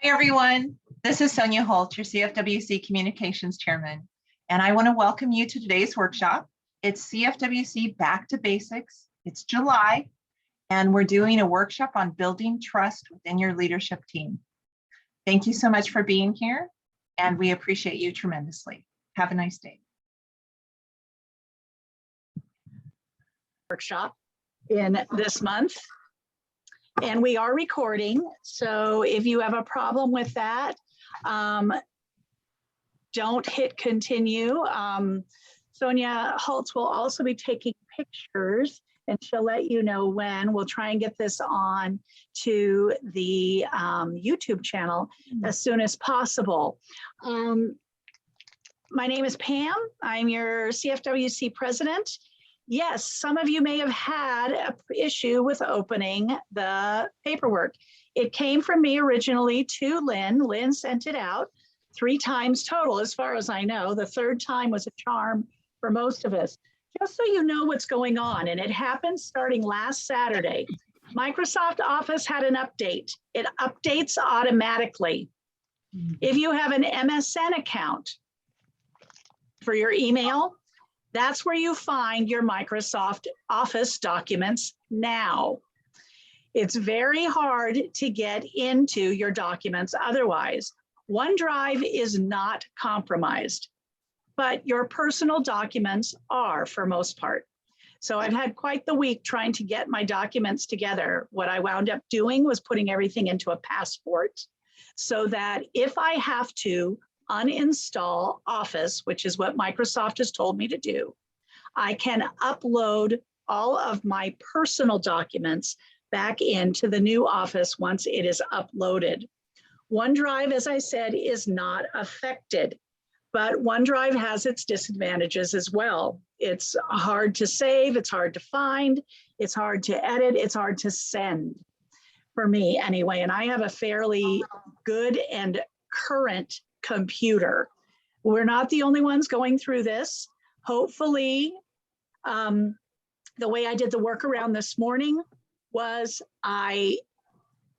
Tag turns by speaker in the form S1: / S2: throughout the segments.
S1: Hi, everyone. This is Sonia Holt, your CFWC Communications Chairman, and I want to welcome you to today's workshop. It's CFWC Back to Basics. It's July, and we're doing a workshop on building trust within your leadership team. Thank you so much for being here, and we appreciate you tremendously. Have a nice day.
S2: Workshop in this month. And we are recording, so if you have a problem with that, don't hit continue. Sonia Holtz will also be taking pictures, and she'll let you know when. We'll try and get this on to the YouTube channel as soon as possible. My name is Pam. I'm your CFWC president. Yes, some of you may have had an issue with opening the paperwork. It came from me originally to Lynn. Lynn sent it out 3 times total, as far as I know. The 3rd time was a charm for most of us. Just so you know what's going on, and it happened starting last Saturday. Microsoft Office had an update. It updates automatically. If you have an MSN account for your email, that's where you find your Microsoft Office documents now. It's very hard to get into your documents otherwise. OneDrive is not compromised, but your personal documents are for most part. So I've had quite the week trying to get my documents together. What I wound up doing was putting everything into a passport so that if I have to uninstall Office, which is what Microsoft has told me to do, I can upload all of my personal documents back into the new Office once it is uploaded. OneDrive, as I said, is not affected, but OneDrive has its disadvantages as well. It's hard to save, it's hard to find, it's hard to edit, it's hard to send, for me anyway, and I have a fairly good and current computer. We're not the only ones going through this. Hopefully, the way I did the workaround this morning was I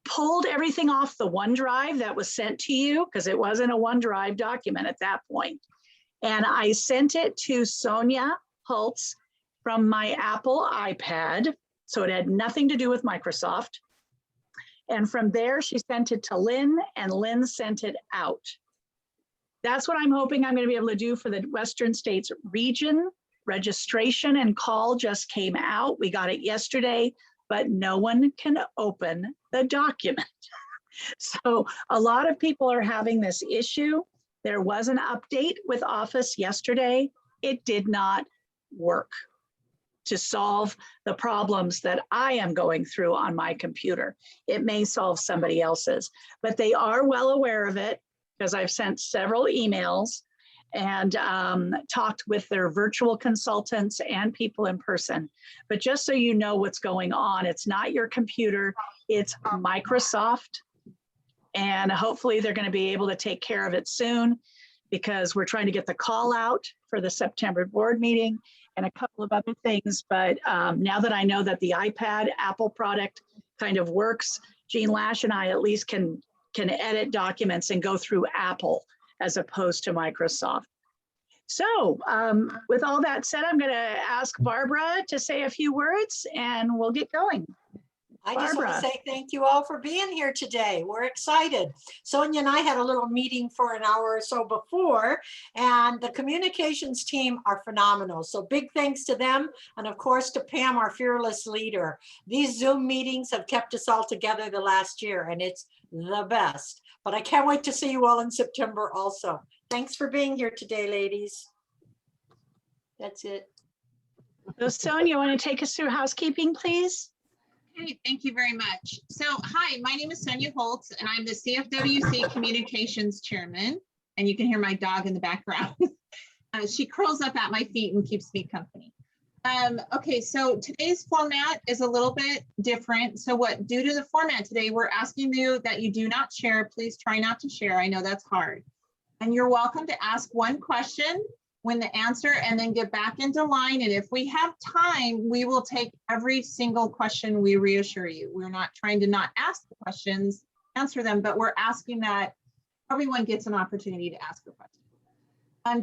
S2: pulled everything off the OneDrive that was sent to you, because it wasn't a OneDrive document at that point. And I sent it to Sonia Holtz from my Apple iPad. So it had nothing to do with Microsoft. And from there, she sent it to Lynn, and Lynn sent it out. That's what I'm hoping I'm going to be able to do for the Western States region. Registration and call just came out. We got it yesterday, but no one can open the document. So a lot of people are having this issue. There was an update with Office yesterday. It did not work to solve the problems that I am going through on my computer. It may solve somebody else's, but they are well aware of it, because I've sent several emails and talked with their virtual consultants and people in person. But just so you know what's going on, it's not your computer, it's Microsoft. And hopefully they're going to be able to take care of it soon, because we're trying to get the call out for the September board meeting and a couple of other things. But now that I know that the iPad Apple product kind of works, Jean Lash and I at least can edit documents and go through Apple as opposed to Microsoft. So with all that said, I'm going to ask Barbara to say a few words and we'll get going.
S3: I just want to say thank you all for being here today. We're excited. Sonia and I had a little meeting for an hour or so before, and the communications team are phenomenal. So big thanks to them. And of course to Pam, our fearless leader. These Zoom meetings have kept us all together the last year, and it's the best. But I can't wait to see you all in September also. Thanks for being here today, ladies. That's it.
S2: So Sonia, you want to take us through housekeeping, please?
S1: Okay, thank you very much. So, hi, my name is Sonia Holtz, and I'm the CFWC Communications Chairman. And you can hear my dog in the background. She curls up at my feet and keeps me company. Okay, so today's format is a little bit different. So due to the format today, we're asking you that you do not share. Please try not to share. I know that's hard. And you're welcome to ask one question when the answer and then get back into line. And if we have time, we will take every single question, we reassure you. We're not trying to not ask the questions answer them, but we're asking that everyone gets an opportunity to ask a question.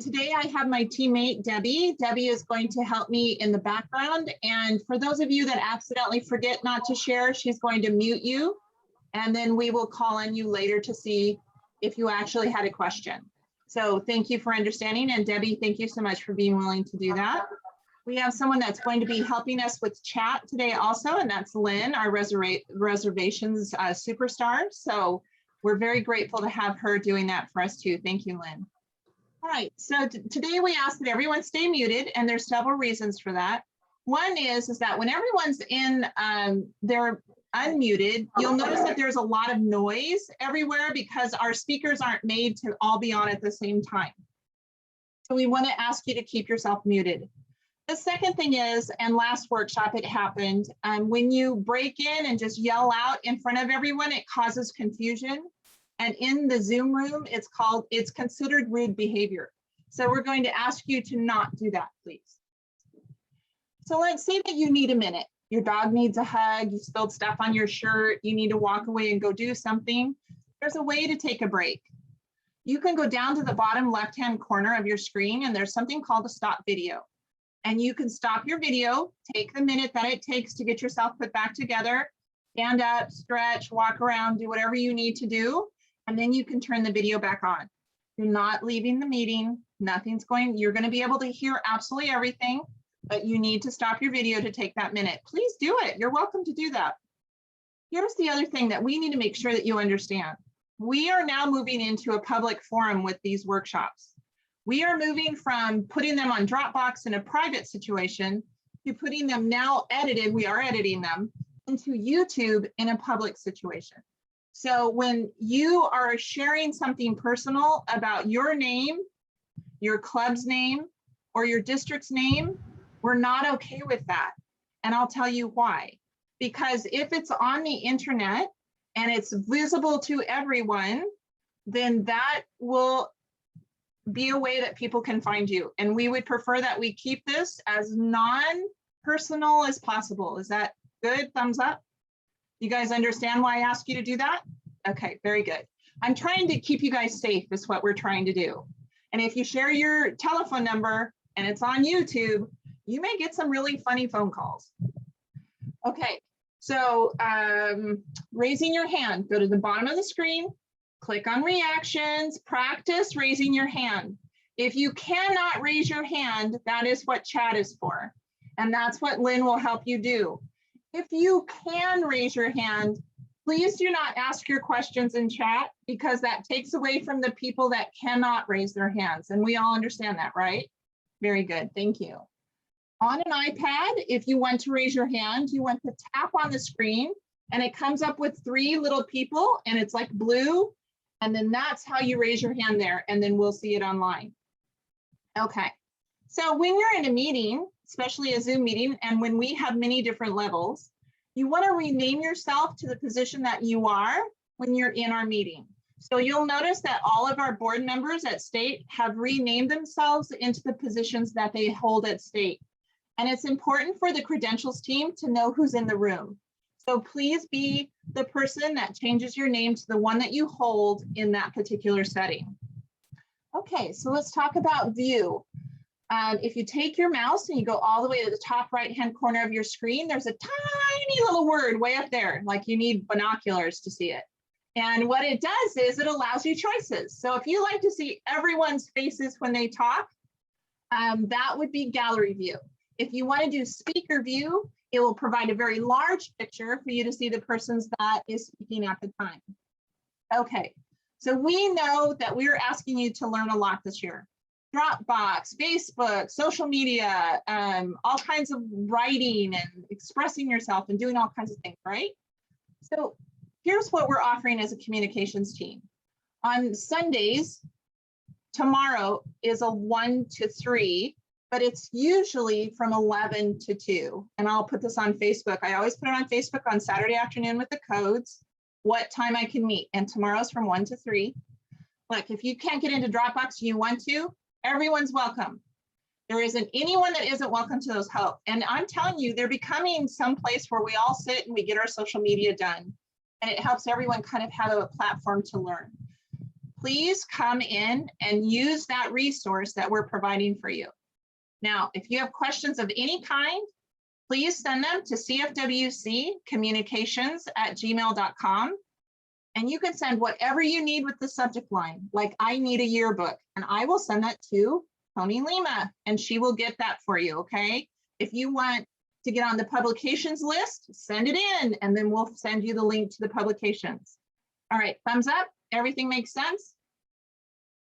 S1: Today I have my teammate, Debbie. Debbie is going to help me in the background. And for those of you that accidentally forget not to share, she's going to mute you. And then we will call on you later to see if you actually had a question. So thank you for understanding. And Debbie, thank you so much for being willing to do that. We have someone that's going to be helping us with chat today also, and that's Lynn, our reservations superstar. So we're very grateful to have her doing that for us too. Thank you, Lynn. All right, so today we ask that everyone stay muted, and there's several reasons for that. One is that when everyone's in, they're unmuted, you'll notice that there's a lot of noise everywhere because our speakers aren't made to all be on at the same time. So we want to ask you to keep yourself muted. The second thing is, and last workshop it happened, when you break in and just yell out in front of everyone, it causes confusion. And in the Zoom room, it's considered rude behavior. So we're going to ask you to not do that, please. So let's say that you need a minute. Your dog needs a hug, you spilled stuff on your shirt, you need to walk away and go do something. There's a way to take a break. You can go down to the bottom left-hand corner of your screen and there's something called a stop video. And you can stop your video, take the minute that it takes to get yourself put back together, stand up, stretch, walk around, do whatever you need to do. And then you can turn the video back on. You're not leaving the meeting. You're going to be able to hear absolutely everything, but you need to stop your video to take that minute. Please do it. You're welcome to do that. Here's the other thing that we need to make sure that you understand. We are now moving into a public forum with these workshops. We are moving from putting them on Dropbox in a private situation to putting them now edited, we are editing them, into YouTube in a public situation. So when you are sharing something personal about your name, your club's name, or your district's name, we're not okay with that. And I'll tell you why. Because if it's on the internet and it's visible to everyone, then that will be a way that people can find you. And we would prefer that we keep this as non-personal as possible. Is that good? Thumbs up? You guys understand why I asked you to do that? Okay, very good. I'm trying to keep you guys safe is what we're trying to do. And if you share your telephone number and it's on YouTube, you may get some really funny phone calls. Okay, so raising your hand, go to the bottom of the screen, click on reactions, practice raising your hand. If you cannot raise your hand, that is what chat is for. And that's what Lynn will help you do. If you can raise your hand, please do not ask your questions in chat because that takes away from the people that cannot raise their hands. And we all understand that, right? Very good, thank you. On an iPad, if you want to raise your hand, you want to tap on the screen and it comes up with 3 little people and it's like blue. And then that's how you raise your hand there. And then we'll see it online. Okay, so when you're in a meeting, especially a Zoom meeting, and when we have many different levels, you want to rename yourself to the position that you are when you're in our meeting. So you'll notice that all of our board members at state have renamed themselves into the positions that they hold at state. And it's important for the credentials team to know who's in the room. So please be the person that changes your name to the one that you hold in that particular setting. Okay, so let's talk about view. If you take your mouse and you go all the way to the top right-hand corner of your screen, there's a tiny little word way up there, like you need binoculars to see it. And what it does is it allows you choices. So if you like to see everyone's faces when they talk, that would be gallery view. If you want to do speaker view, it will provide a very large picture for you to see the persons that is speaking at the time. Okay, so we know that we're asking you to learn a lot this year. Dropbox, Facebook, social media, all kinds of writing and expressing yourself and doing all kinds of things, right? So here's what we're offering as a communications team. On Sundays, tomorrow is a 1 to 3, but it's usually from 11 to 2. And I'll put this on Facebook. I always put it on Facebook on Saturday afternoon with the codes, what time I can meet. And tomorrow's from 1 to 3. Look, if you can't get into Dropbox and you want to, everyone's welcome. There isn't anyone that isn't welcome to those help. And I'm telling you, they're becoming some place where we all sit and we get our social media done. and it helps everyone kind of have a platform to learn. Please come in and use that resource that we're providing for you. Now, if you have questions of any kind, please send them to cfwccommunications@gmail.com. And you can send whatever you need with the subject line, like I need a yearbook, and I will send that to Tony Lima and she will get that for you, okay? If you want to get on the publications list, send it in and then we'll send you the link to the publications. All right, thumbs up, everything makes sense?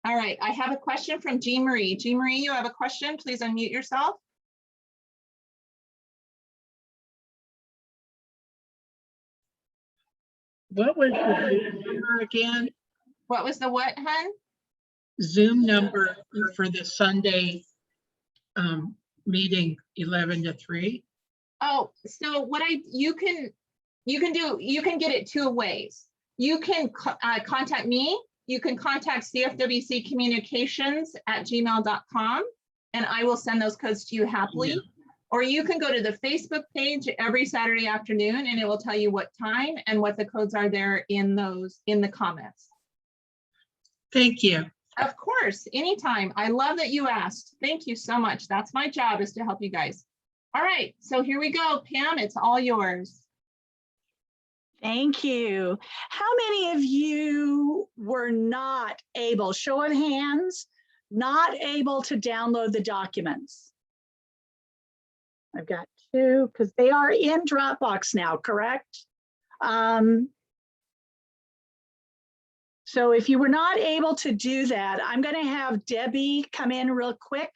S1: All right, I have a question from Jean Marie. Jean Marie, you have a question, please unmute yourself.
S4: What was the Zoom number again?
S1: What was the what, hun?
S4: Zoom number for the Sunday meeting 11 to 3.
S1: Oh, so what you can get it two ways. You can contact me. You can contact cfwccommunications@gmail.com and I will send those codes to you happily. Yeah. Or you can go to the Facebook page every Saturday afternoon and it will tell you what time and what the codes are there in the comments.
S4: Thank you.
S1: Of course, anytime. I love that you asked. Thank you so much. That's my job, is to help you guys. All right, so here we go. Pam, it's all yours.
S2: Thank you. How many of you were not able, show of hands, not able to download the documents? I've got 2 because they are in Dropbox now, correct? So if you were not able to do that, I'm going to have Debbie come in real quick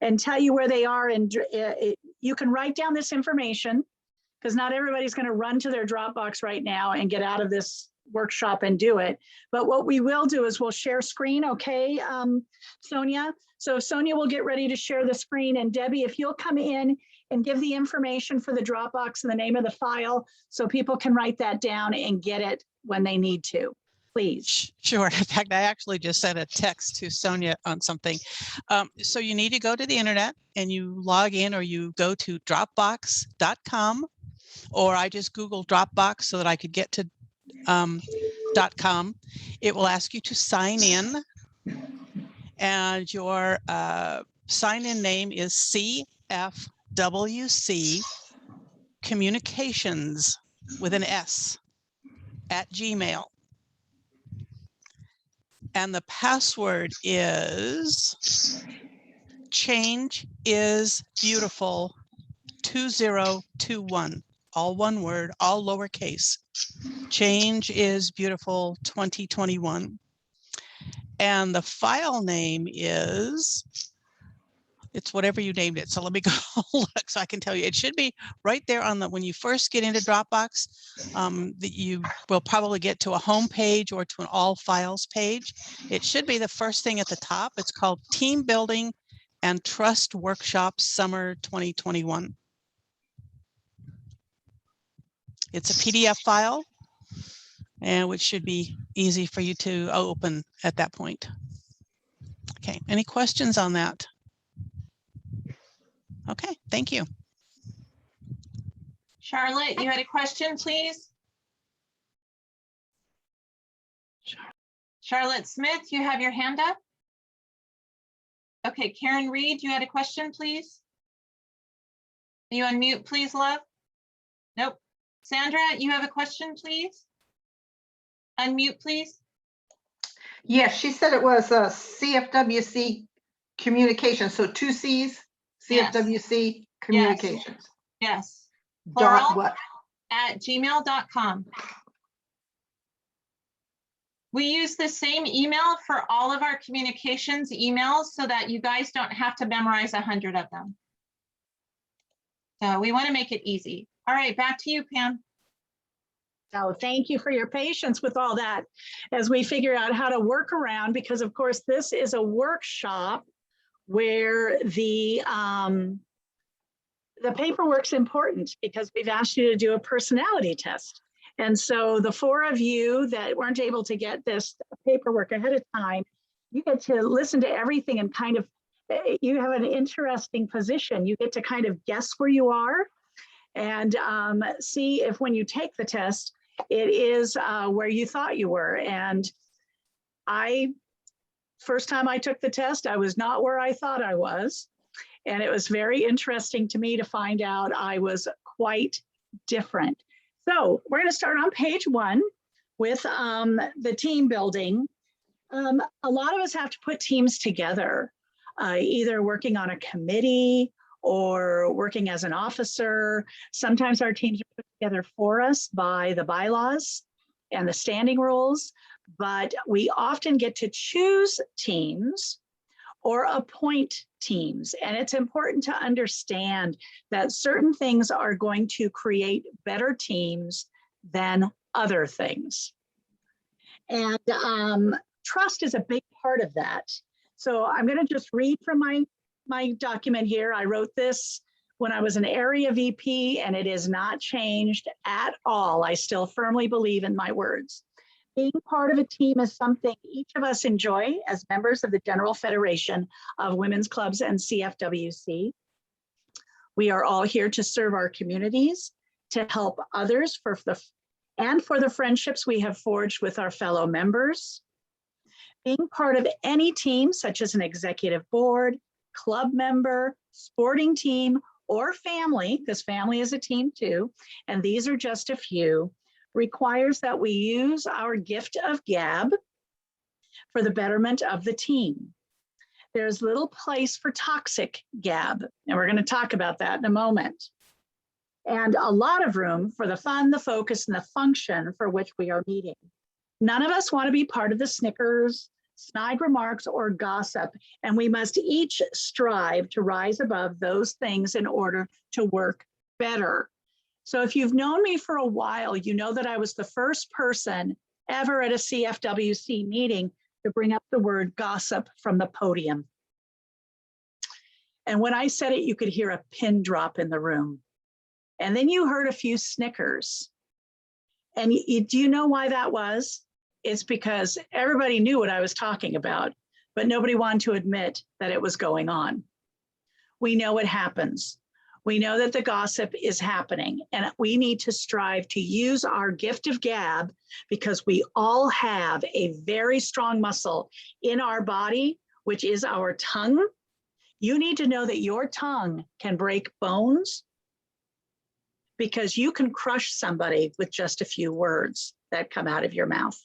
S2: and tell you where they are. And you can write down this information because not everybody's going to run to their Dropbox right now and get out of this workshop and do it. But what we will do is we'll share screen, okay, Sonia? So Sonia will get ready to share the screen, and Debbie, if you'll come in and give the information for the Dropbox and the name of the file so people can write that down and get it when they need to, please.
S5: Sure. In fact, I actually just sent a text to Sonia on something. So you need to go to the internet and you log in, or you go to dropbox.com, or I just Googled Dropbox so that I could get to .com. It will ask you to sign in, and your sign-in name is CFWC Communications with an S @Gmail. And the password is change is beautiful 2021, all one word, all lowercase. Change is beautiful 2021. And the file name is, it's whatever you named it. So let me go look so I can tell you. It should be right there on the, when you first get into Dropbox, that you will probably get to a home page or to an all files page. It should be the first thing at the top. It's called Team Building and Trust Workshop Summer 2021. It's a PDF file, and which should be easy for you to open at that point. Okay, any questions on that? Okay, thank you.
S1: Charlotte, you had a question, please? Charlotte Smith, you have your hand up? Okay, Karen Reed, you had a question, please? Are you on mute, please, love? Nope. Sandra, you have a question, please? Unmute, please.
S6: Yes, she said it was a CFWC communications. So 2 C's, CFWC communications.
S1: Yes.
S6: Dot what?
S1: @gmail.com. We use the same email for all of our communications emails so that you guys don't have to memorize 100 of them. So we want to make it easy. All right, back to you, Pam.
S2: So thank you for your patience with all that as we figure out how to work around, because of course this is a workshop where the paperwork's important because we've asked you to do a personality test. And so the 4 of you that weren't able to get this paperwork ahead of time, you get to listen to everything and kind of, you have an interesting position. You get to kind of guess where you are and see if when you take the test, It is where you thought you were. And first time I took the test, I was not where I thought I was. And it was very interesting to me to find out I was quite different. So we're going to start on page 1 with the team building. A lot of us have to put teams together, either working on a committee or working as an officer. Sometimes our teams are put together for us by the bylaws and the standing rules, but we often get to choose teams or appoint teams. And it's important to understand that certain things are going to create better teams than other things. And trust is a big part of that. So I'm going to just read from my document here. I wrote this when I was an area VP, and it is not changed at all. I still firmly believe in my words. Being part of a team is something each of us enjoy as members of the General Federation of Women's Clubs and CFWC. We are all here to serve our communities, to help others for the friendships we have forged with our fellow members. Being part of any team, such as an executive board, club member, sporting team, or family, because family is a team too, and these are just a few, requires that we use our gift of gab for the betterment of the team. There's little place for toxic gab, and we're going to talk about that in a moment. And a lot of room for the fun, the focus, and the function for which we are meeting. None of us want to be part of the snickers, snide remarks, or gossip, and we must each strive to rise above those things in order to work better. So if you've known me for a while, you know that I was the first person ever at a CFWC meeting to bring up the word gossip from the podium. And when I said it, you could hear a pin drop in the room. And then you heard a few snickers. And do you know why that was? It's because everybody knew what I was talking about, but nobody wanted to admit that it was going on. We know it happens. We know that the gossip is happening, and we need to strive to use our gift of gab, because we all have a very strong muscle in our body, which is our tongue. You need to know that your tongue can break bones, because you can crush somebody with just a few words that come out of your mouth.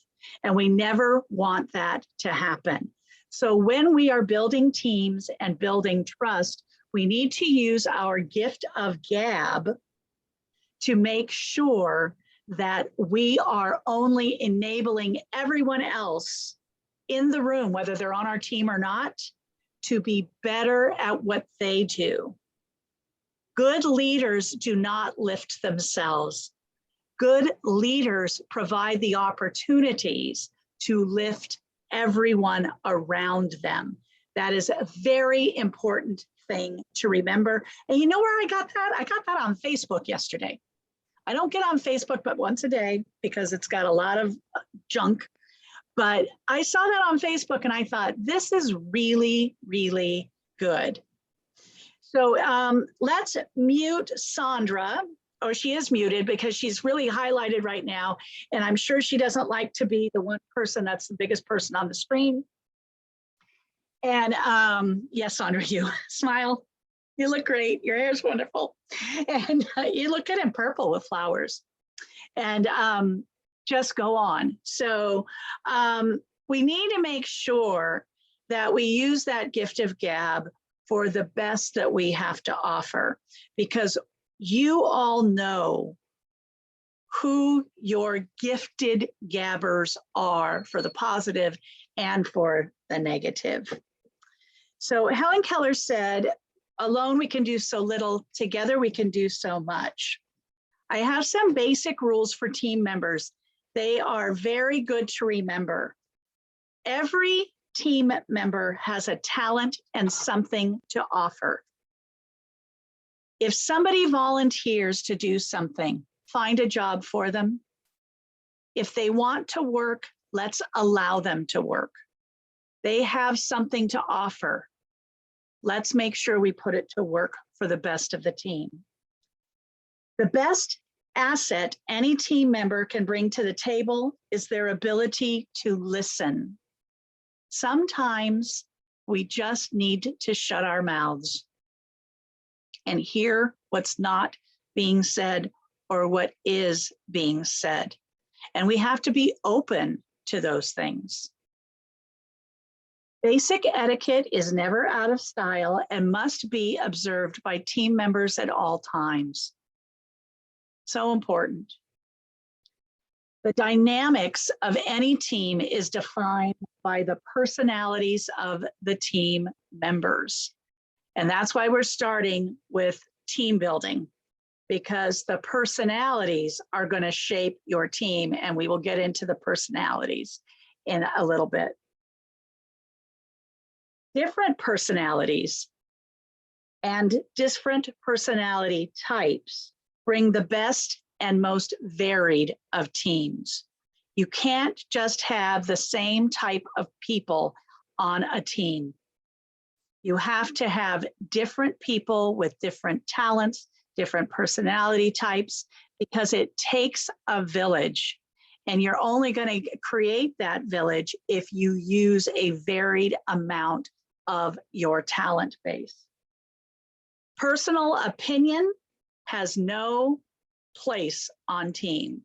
S2: And we never want that to happen. So when we are building teams and building trust, we need to use our gift of gab to make sure that we are only enabling everyone else in the room, whether they're on our team or not, to be better at what they do. Good leaders do not lift themselves. Good leaders provide the opportunities to lift everyone around them. That is a very important thing to remember. And you know where I got that? I got that on Facebook yesterday. I don't get on Facebook but once a day because it's got a lot of junk. But I saw that on Facebook and I thought, this is really, really good. So let's mute Sandra. Oh, she is muted because she's really highlighted right now. And I'm sure she doesn't like to be the one person that's the biggest person on the screen. And yes, Sandra, you smile. You look great. Your hair is wonderful. And you look good in purple with flowers. And just go on. So we need to make sure that we use that gift of gab for the best that we have to offer, because you all know who your gifted gabbers are for the positive and for the negative. So Helen Keller said, alone we can do so little, together we can do so much. I have some basic rules for team members. They are very good to remember. Every team member has a talent and something to offer. If somebody volunteers to do something, find a job for them. If they want to work, let's allow them to work. They have something to offer. Let's make sure we put it to work for the best of the team. The best asset any team member can bring to the table is their ability to listen. Sometimes we just need to shut our mouths and hear what's not being said or what is being said. And we have to be open to those things. Basic etiquette is never out of style and must be observed by team members at all times. So important. The dynamics of any team is defined by the personalities of the team members. And that's why we're starting with team building, because the personalities are going to shape your team, and we will get into the personalities in a little bit. Different personalities and different personality types bring the best and most varied of teams. You can't just have the same type of people on a team. You have to have different people with different talents, different personality types, because it takes a village. And you're only going to create that village if you use a varied amount of your talent base. Personal opinion has no place on team.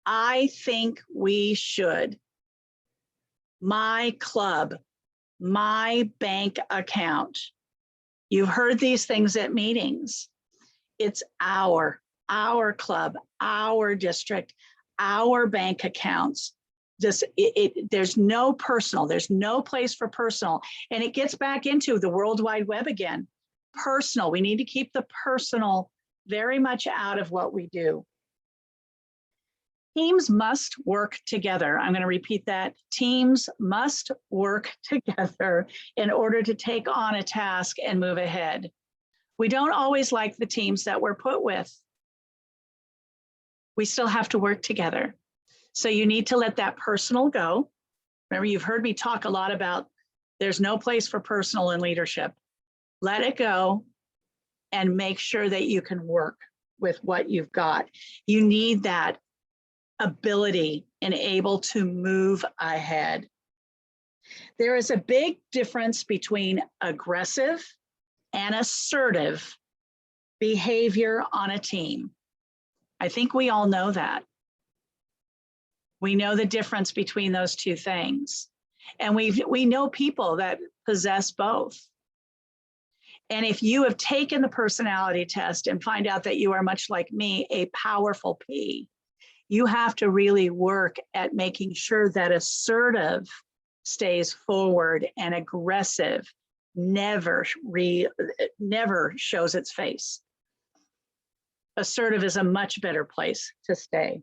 S2: I think we should. My club, my bank account. You've heard these things at meetings. It's our club, our district, our bank accounts. There's no personal, there's no place for personal. And it gets back into the World Wide Web again. Personal, we need to keep the personal very much out of what we do. Teams must work together. I'm going to repeat that. Teams must work together in order to take on a task and move ahead. We don't always like the teams that we're put with. We still have to work together. So you need to let that personal go. Remember, you've heard me talk a lot about there's no place for personal in leadership. Let it go and make sure that you can work with what you've got. You need that ability and able to move ahead. There is a big difference between aggressive and assertive behavior on a team. I think we all know that. We know the difference between those two things. And we know people that possess both. And if you have taken the personality test and find out that you are much like me, a powerful P, you have to really work at making sure that assertive stays forward and aggressive never shows its face. Assertive is a much better place to stay.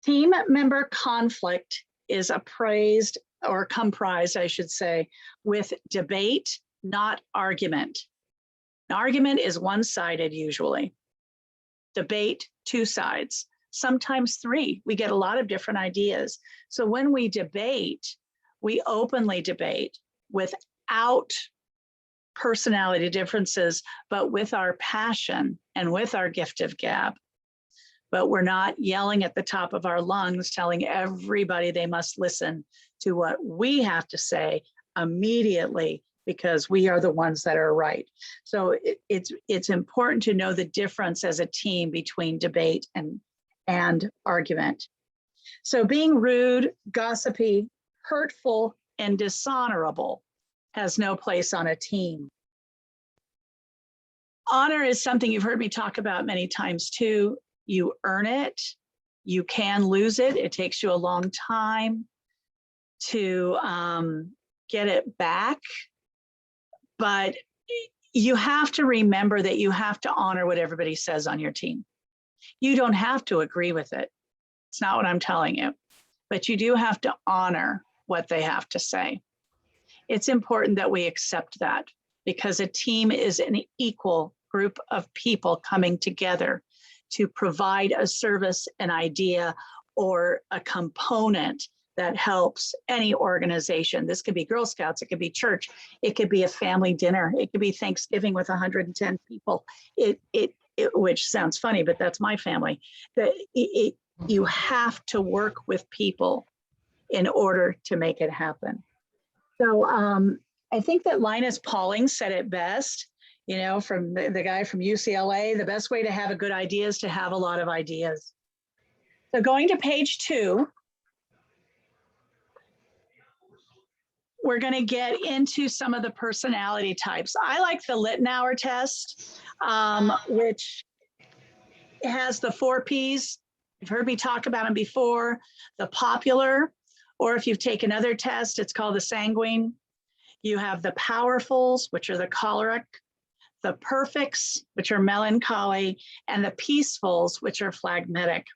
S2: Team member conflict is appraised or comprised, I should say, with debate, not argument. An argument is one-sided usually. Debate, two sides, sometimes three. We get a lot of different ideas. So when we debate, we openly debate without personality differences, but with our passion and with our gift of gab. But we're not yelling at the top of our lungs, telling everybody they must listen to what we have to say immediately because we are the ones that are right. So it's important to know the difference as a team between debate and argument. So being rude, gossipy, hurtful, and dishonorable has no place on a team. Honor is something you've heard me talk about many times too. You earn it, you can lose it. It takes you a long time to get it back, but you have to remember that you have to honor what everybody says on your team. You don't have to agree with it. It's not what I'm telling you, but you do have to honor what they have to say. It's important that we accept that because a team is an equal group of people coming together to provide a service, an idea, or a component that helps any organization. This could be Girl Scouts, it could be church, it could be a family dinner, it could be Thanksgiving with 110 people. which sounds funny, but that's my family, that you have to work with people in order to make it happen. So I think that Linus Pauling said it best, you know, from the guy from UCLA, the best way to have a good idea is to have a lot of ideas. So going to page 2, we're going to get into some of the personality types. I like the Littenauer test, which has the 4 Ps. You've heard me talk about them before. The popular, or if you've taken other tests, it's called the sanguine. You have the powerfuls, which are the choleric, the perfects, which are melancholy, and the peacefuls, which are phlegmatic.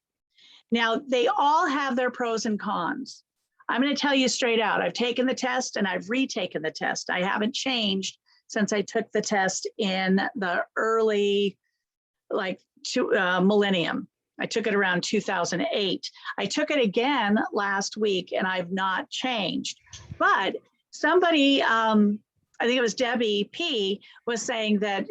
S2: Now, they all have their pros and cons. I'm going to tell you straight out, I've taken the test and I've retaken the test. I haven't changed since I took the test in the early, millennium. I took it around 2008. I took it again last week and I've not changed. But somebody, I think it was Debbie P, was saying that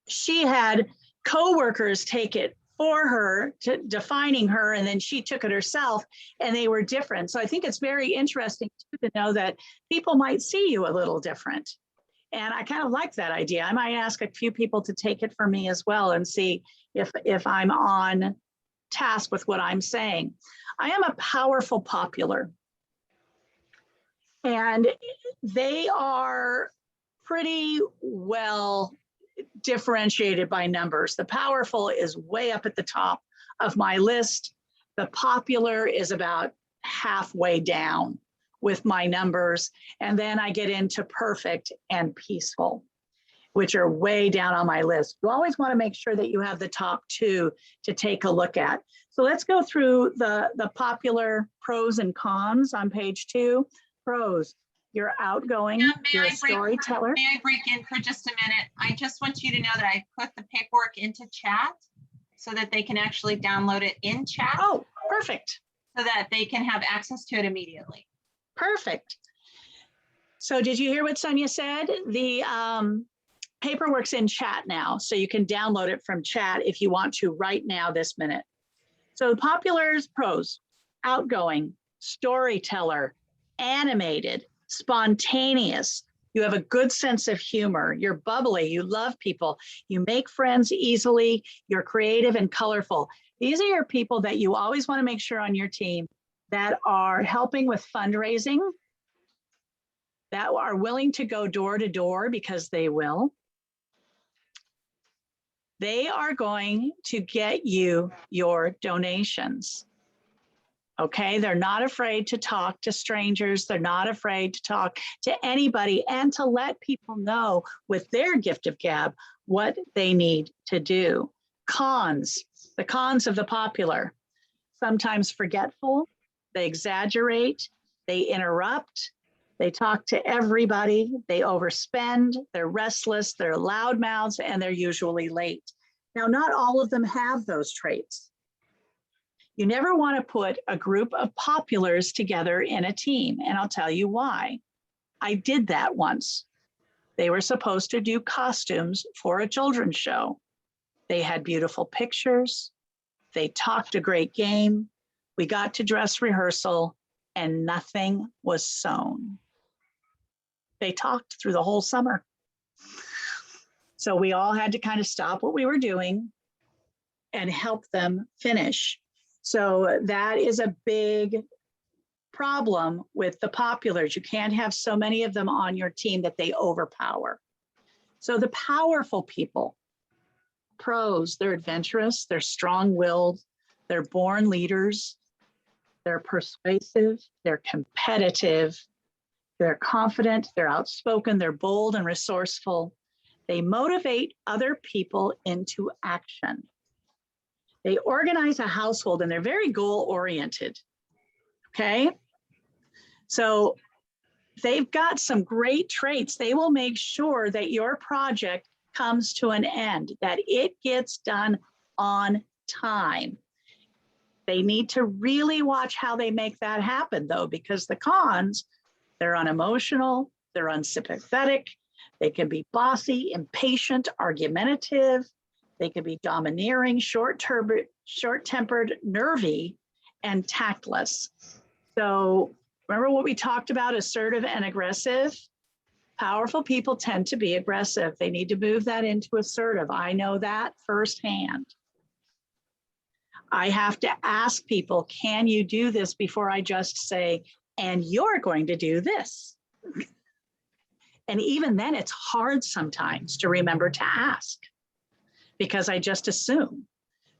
S2: she had coworkers take it for her, defining her, and then she took it herself, and they were different. So I think it's very interesting to know that people might see you a little different. And I kind of like that idea. I might ask a few people to take it for me as well and see if I'm on task with what I'm saying. I am a powerful popular. And they are pretty well differentiated by numbers. The powerful is way up at the top of my list. The popular is about halfway down with my numbers. And then I get into perfect and peaceful, which are way down on my list. You always want to make sure that you have the top 2 to take a look at. So let's go through the popular pros and cons on page 2. Pros, you're outgoing, you're a storyteller.
S1: May I break in for just a minute? I just want you to know that I put the paperwork into chat so that they can actually download it in chat.
S2: Oh, perfect.
S1: So that they can have access to it immediately.
S2: Perfect. So did you hear what Sonia said? The paperwork's in chat now, so you can download it from chat if you want to right now this minute. So popular's pros: outgoing, storyteller, animated, spontaneous. You have a good sense of humor. You're bubbly. You love people. You make friends easily. You're creative and colorful. These are your people that you always want to make sure on your team that are helping with fundraising, that are willing to go door to door because they will. They are going to get you your donations. Okay, they're not afraid to talk to strangers. They're not afraid to talk to anybody and to let people know with their gift of gab what they need to do. Cons, the cons of the popular: sometimes forgetful, they exaggerate, they interrupt, they talk to everybody, they overspend, they're restless, they're loudmouths, and they're usually late. Now, not all of them have those traits. You never want to put a group of populars together in a team, and I'll tell you why. I did that once. They were supposed to do costumes for a children's show. They had beautiful pictures. They talked a great game. We got to dress rehearsal and nothing was sewn. They talked through the whole summer. So we all had to kind of stop what we were doing and help them finish. So that is a big problem with the populars. You can't have so many of them on your team that they overpower. So the powerful people, pros, they're adventurous, they're strong-willed, they're born leaders, they're persuasive, they're competitive, they're confident, they're outspoken, they're bold and resourceful. They motivate other people into action. They organize a household and they're very goal-oriented, okay? So they've got some great traits. They will make sure that your project comes to an end, that it gets done on time. They need to really watch how they make that happen though, because the cons, they're unemotional, they're unsympathetic, they can be bossy, impatient, argumentative, They could be domineering, short-tempered, nervy, and tactless. So remember what we talked about, assertive and aggressive? Powerful people tend to be aggressive. They need to move that into assertive. I know that firsthand. I have to ask people, can you do this, before I just say, and you're going to do this. And even then it's hard sometimes to remember to ask because I just assume.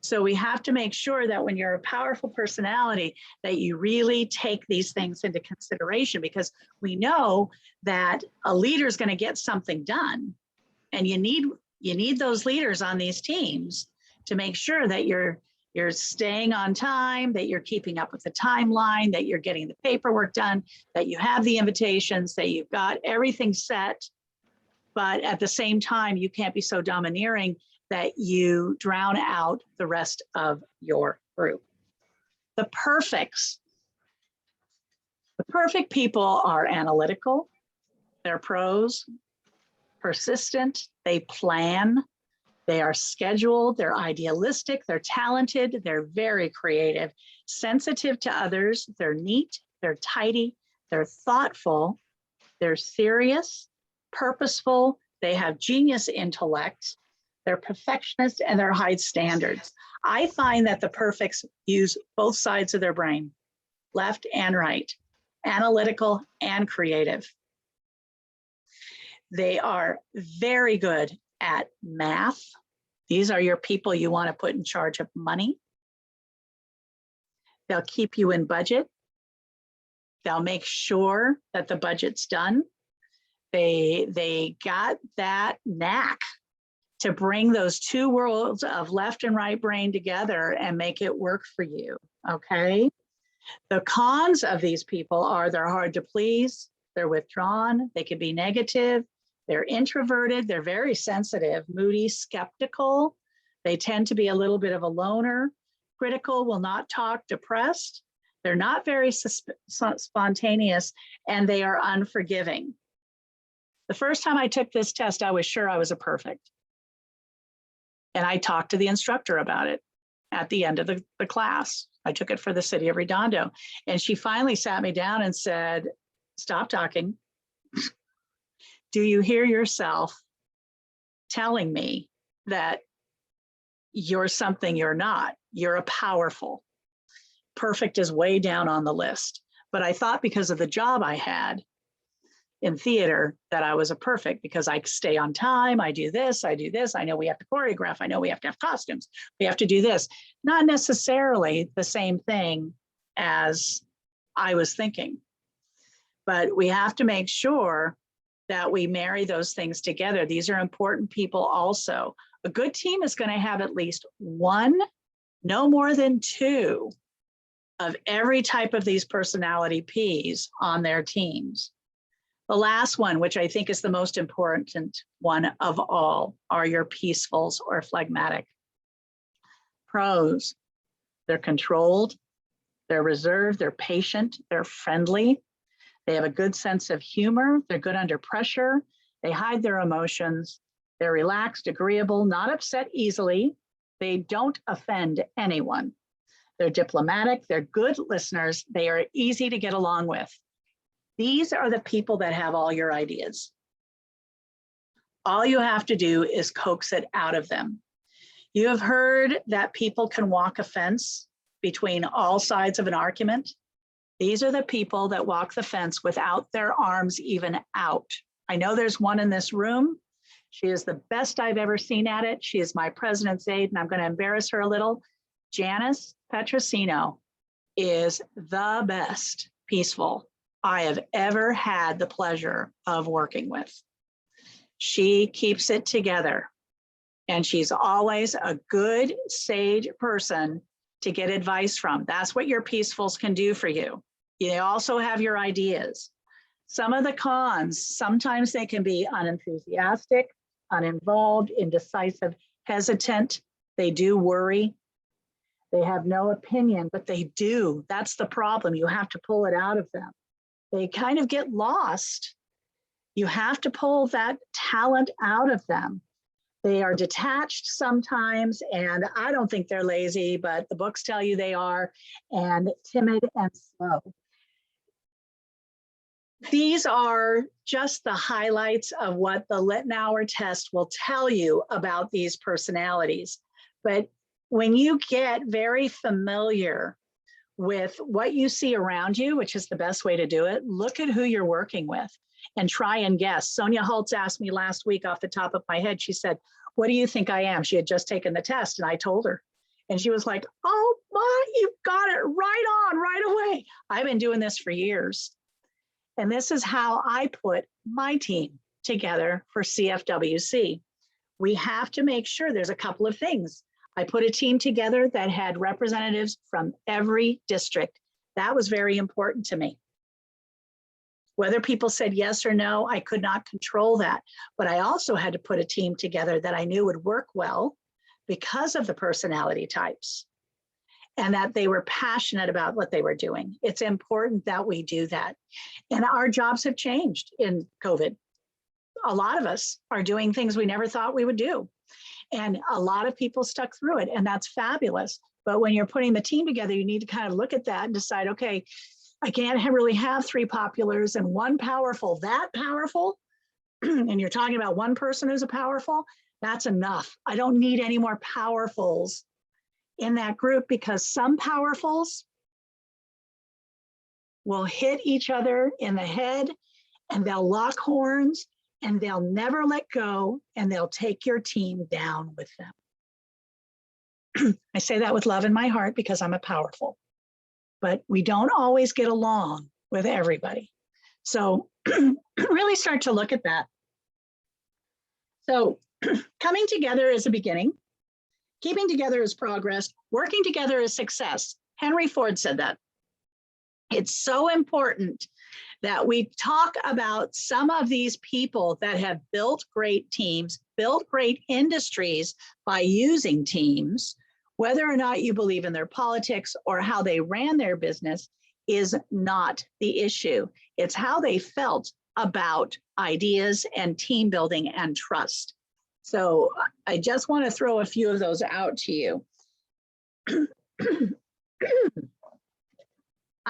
S2: So we have to make sure that when you're a powerful personality, that you really take these things into consideration, because we know that a leader is going to get something done. And you need those leaders on these teams to make sure that you're staying on time, that you're keeping up with the timeline, that you're getting the paperwork done, that you have the invitations, that you've got everything set. But at the same time, you can't be so domineering that you drown out the rest of your group. The perfects. The perfect people are analytical, they're pros, persistent, they plan, they are scheduled, they're idealistic, they're talented, they're very creative, sensitive to others, they're neat, they're tidy, they're thoughtful, they're serious, purposeful, they have genius intellect, they're perfectionists, and they're high standards. I find that the perfects use both sides of their brain, left and right, analytical and creative. They are very good at math. These are your people you want to put in charge of money. They'll keep you in budget. They'll make sure that the budget's done. They got that knack to bring those two worlds of left and right brain together and make it work for you, okay? The cons of these people are they're hard to please, they're withdrawn, they can be negative, they're introverted, they're very sensitive, moody, skeptical, they tend to be a little bit of a loner, critical, will not talk, depressed, they're not very spontaneous, and they are unforgiving. The first time I took this test, I was sure I was a perfect. And I talked to the instructor about it at the end of the class. I took it for the city of Redondo. And she finally sat me down and said, stop talking. Do you hear yourself telling me that you're something you're not? You're a powerful. Perfect is way down on the list. But I thought because of the job I had in theater that I was a perfect, because I stay on time, I do this, I know we have to choreograph, I know we have to have costumes, we have to do this. Not necessarily the same thing as I was thinking, but we have to make sure that we marry those things together. These are important people also. A good team is going to have at least one, no more than two, of every type of these personality Ps on their teams. The last one, which I think is the most important one of all, are your peacefuls or phlegmatic. Pros, they're controlled, they're reserved, they're patient, they're friendly, they have a good sense of humor, they're good under pressure, they hide their emotions, they're relaxed, agreeable, not upset easily, they don't offend anyone. They're diplomatic, they're good listeners, they are easy to get along with. These are the people that have all your ideas. All you have to do is coax it out of them. You have heard that people can walk a fence between all sides of an argument. These are the people that walk the fence without their arms even out. I know there's one in this room. She is the best I've ever seen at it. She is my president's aide, and I'm going to embarrass her a little. Janice Petrosino is the best peaceful I have ever had the pleasure of working with. She keeps it together, and she's always a good, sage person to get advice from. That's what your peacefuls can do for you. They also have your ideas. Some of the cons, sometimes they can be unenthusiastic, uninvolved, indecisive, hesitant. They do worry. They have no opinion, but they do. That's the problem. You have to pull it out of them. They kind of get lost. You have to pull that talent out of them. They are detached sometimes, and I don't think they're lazy, but the books tell you they are, and timid and slow. These are just the highlights of what the Littenauer test will tell you about these personalities. But when you get very familiar with what you see around you, which is the best way to do it, look at who you're working with and try and guess. Sonia Holtz asked me last week off the top of my head, she said, what do you think I am? She had just taken the test and I told her. And she was like, oh my, you got it right on, right away. I've been doing this for years. And this is how I put my team together for CFWC. We have to make sure there's a couple of things. I put a team together that had representatives from every district. That was very important to me. Whether people said yes or no, I could not control that. But I also had to put a team together that I knew would work well because of the personality types and that they were passionate about what they were doing. It's important that we do that. And our jobs have changed in COVID. A lot of us are doing things we never thought we would do. And a lot of people stuck through it, and that's fabulous. But when you're putting the team together, you need to kind of look at that and decide, okay, I can't really have 3 populars and 1 powerful, that powerful. And you're talking about 1 person who's a powerful, that's enough. I don't need any more powerfuls in that group, because some powerfuls will hit each other in the head and they'll lock horns and they'll never let go, and they'll take your team down with them. I say that with love in my heart because I'm a powerful, but we don't always get along with everybody. So really start to look at that. So coming together is a beginning. Keeping together is progress. Working together is success. Henry Ford said that. It's so important that we talk about some of these people that have built great teams, built great industries by using teams. Whether or not you believe in their politics or how they ran their business is not the issue. It's how they felt about ideas and team building and trust. So I just want to throw a few of those out to you.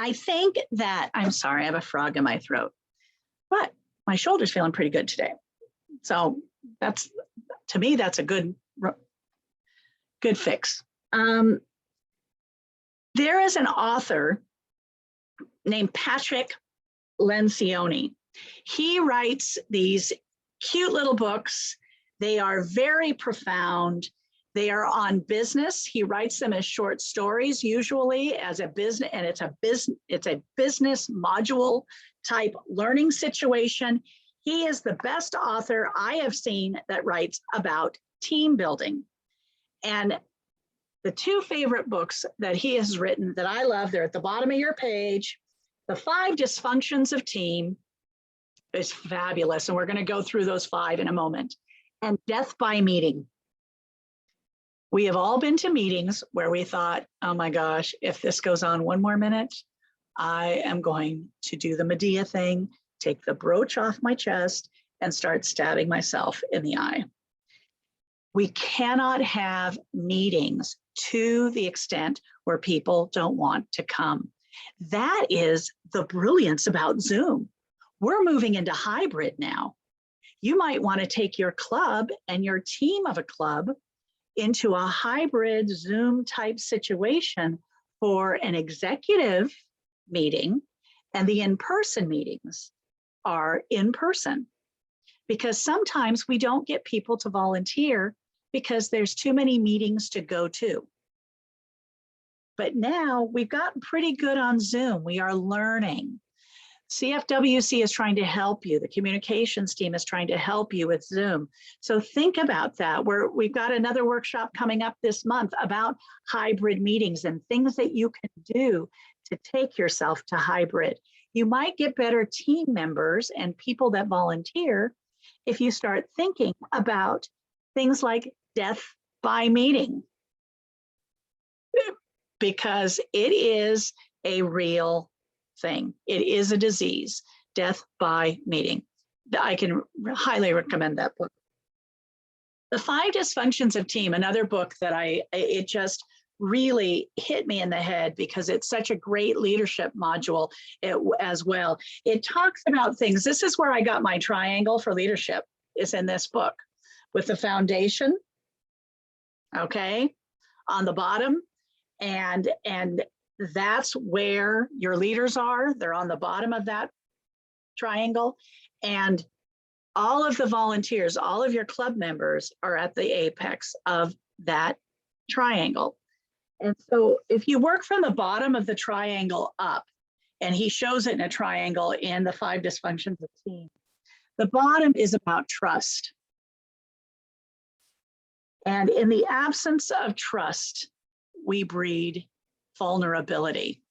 S2: I think that, I'm sorry, I have a frog in my throat, but my shoulder's feeling pretty good today. So that's, to me, that's a good fix. There is an author named Patrick Lencioni. He writes these cute little books. They are very profound. They are on business. He writes them as short stories, usually as a business, and it's a business module type learning situation. He is the best author I have seen that writes about team building. And the 2 favorite books that he has written that I love, they're at the bottom of your page. The 5 Dysfunctions of Team is fabulous, and we're going to go through those 5 in a moment. And Death by Meeting. We have all been to meetings where we thought, oh my gosh, if this goes on 1 more minute, I am going to do the Medea thing, take the brooch off my chest and start stabbing myself in the eye. We cannot have meetings to the extent where people don't want to come. That is the brilliance about Zoom. We're moving into hybrid now. You might want to take your club and your team of a club into a hybrid Zoom type situation for an executive meeting, and the in-person meetings are in person. Because sometimes we don't get people to volunteer because there's too many meetings to go to. But now we've gotten pretty good on Zoom. We are learning. CFWC is trying to help you. The communications team is trying to help you with Zoom. So think about that. We've got another workshop coming up this month about hybrid meetings and things that you can do to take yourself to hybrid. You might get better team members and people that volunteer if you start thinking about things like death by meeting, because it is a real thing. It is a disease, death by meeting. I can highly recommend that book. The 5 Dysfunctions of Team, another book that it just really hit me in the head because it's such a great leadership module as well. It talks about things. This is where I got my triangle for leadership, is in this book, with the foundation, okay, on the bottom. And that's where your leaders are. They're on the bottom of that triangle. And all of the volunteers, all of your club members are at the apex of that triangle. And so if you work from the bottom of the triangle up, and he shows it in a triangle in the 5 Dysfunctions of Team, the bottom is about trust. And in the absence of trust, we breed vulnerability.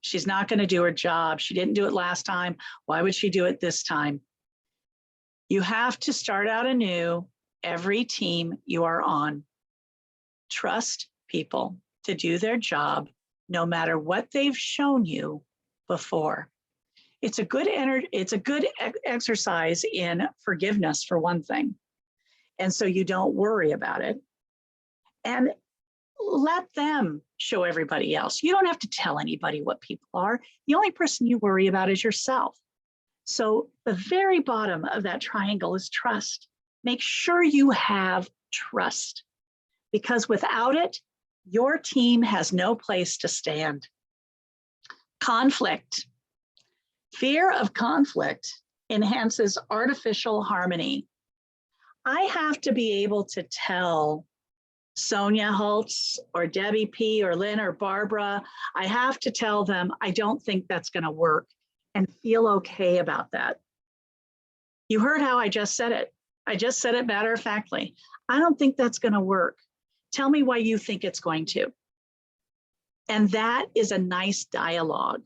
S2: She's not going to do her job. She didn't do it last time. Why would she do it this time? You have to start out anew every team you are on. Trust people to do their job, no matter what they've shown you before. It's a good exercise in forgiveness, for one thing. And so you don't worry about it. And let them show everybody else. You don't have to tell anybody what people are. The only person you worry about is yourself. So the very bottom of that triangle is trust. Make sure you have trust, because without it, your team has no place to stand. Conflict. Fear of conflict enhances artificial harmony. I have to be able to tell Sonia Holtz or Debbie P. or Lynn or Barbara, I have to tell them, I don't think that's going to work, and feel okay about that. You heard how I just said it. I just said it matter-of-factly. I don't think that's going to work. Tell me why you think it's going to. And that is a nice dialogue.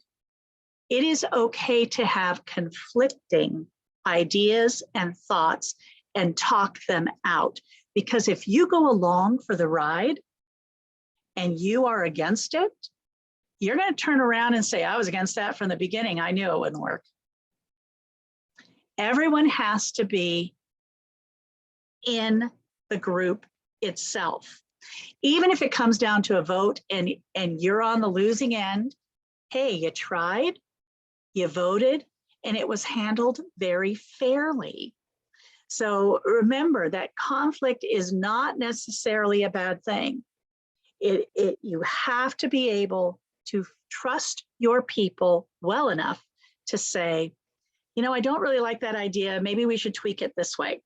S2: It is okay to have conflicting ideas and thoughts and talk them out. Because if you go along for the ride and you are against it, you're going to turn around and say, I was against that from the beginning. I knew it wouldn't work. Everyone has to be in the group itself. Even if it comes down to a vote and you're on the losing end, hey, you tried, you voted, and it was handled very fairly. So remember that conflict is not necessarily a bad thing. You have to be able to trust your people well enough to say, you know, I don't really like that idea. Maybe we should tweak it this way.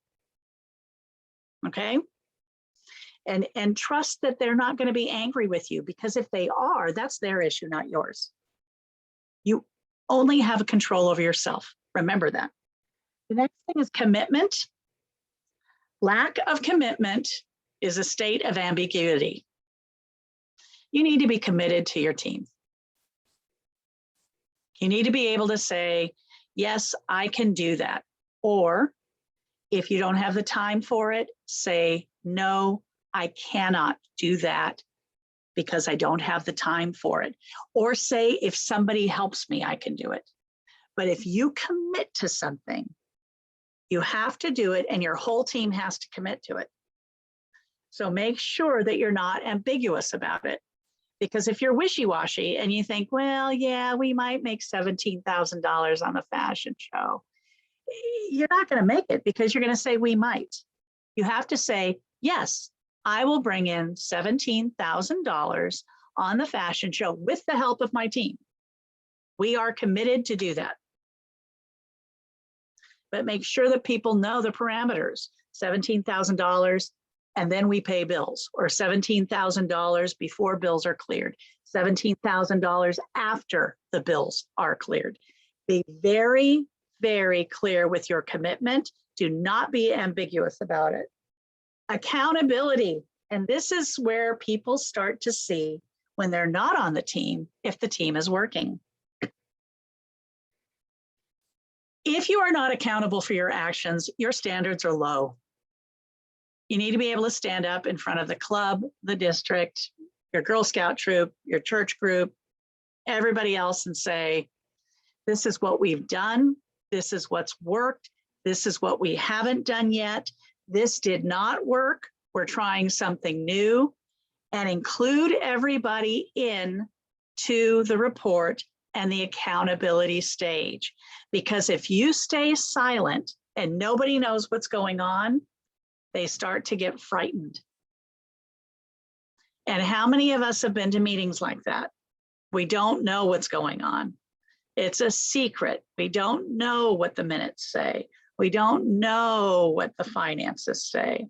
S2: Okay? And trust that they're not going to be angry with you, because if they are, that's their issue, not yours. You only have control over yourself. Remember that. The next thing is commitment. Lack of commitment is a state of ambiguity. You need to be committed to your team. You need to be able to say, yes, I can do that. Or if you don't have the time for it, say, no, I cannot do that because I don't have the time for it. Or say, if somebody helps me, I can do it. But if you commit to something, you have to do it, and your whole team has to commit to it. So make sure that you're not ambiguous about it. Because if you're wishy-washy and you think, well, yeah, we might make $17,000 on the fashion show, you're not going to make it, because you're going to say we might. You have to say, yes, I will bring in $17,000 on the fashion show with the help of my team. We are committed to do that. But make sure that people know the parameters, $17,000, and then we pay bills, or $17,000 before bills are cleared, $17,000 after the bills are cleared. Be very, very clear with your commitment. Do not be ambiguous about it. Accountability, and this is where people start to see when they're not on the team, if the team is working. If you are not accountable for your actions, your standards are low. You need to be able to stand up in front of the club, the district, your Girl Scout troop, your church group, everybody else, and say, this is what we've done. This is what's worked. This is what we haven't done yet. This did not work. We're trying something new, and include everybody in to the report and the accountability stage. Because if you stay silent and nobody knows what's going on, they start to get frightened. And how many of us have been to meetings like that? We don't know what's going on. It's a secret. We don't know what the minutes say. We don't know what the finances say.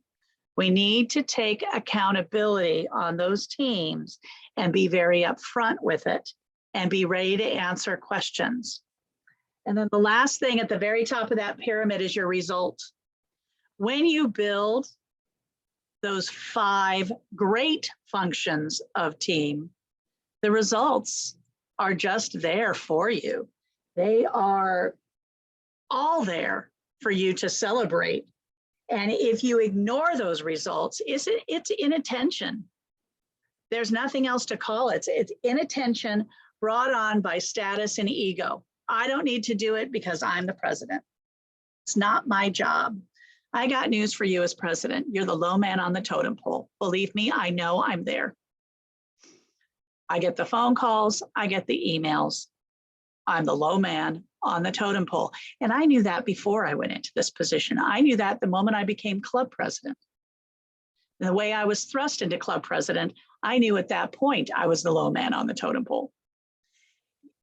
S2: We need to take accountability on those teams and be very upfront with it and be ready to answer questions. And then the last thing at the very top of that pyramid is your result. When you build those 5 great functions of team, the results are just there for you. They are all there for you to celebrate. And if you ignore those results, it's inattention. There's nothing else to call it. It's inattention brought on by status and ego. I don't need to do it because I'm the president. It's not my job. I got news for you as president. You're the low man on the totem pole. Believe me, I know I'm there. I get the phone calls, I get the emails. I'm the low man on the totem pole. And I knew that before I went into this position. I knew that the moment I became club president. And the way I was thrust into club president, I knew at that point I was the low man on the totem pole.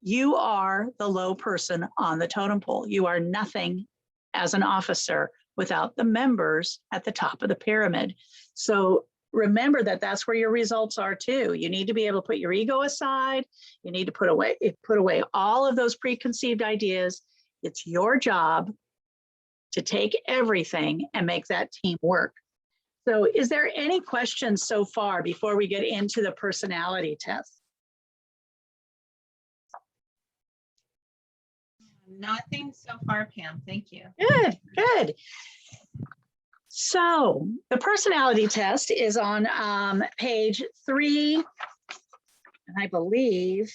S2: You are the low person on the totem pole. You are nothing as an officer without the members at the top of the pyramid. So remember that that's where your results are too. You need to be able to put your ego aside. You need to put away all of those preconceived ideas. It's your job to take everything and make that team work. So is there any questions so far before we get into the personality test?
S1: Nothing so far, Pam. Thank you.
S2: Good, good. So the personality test is on page 3, and I believe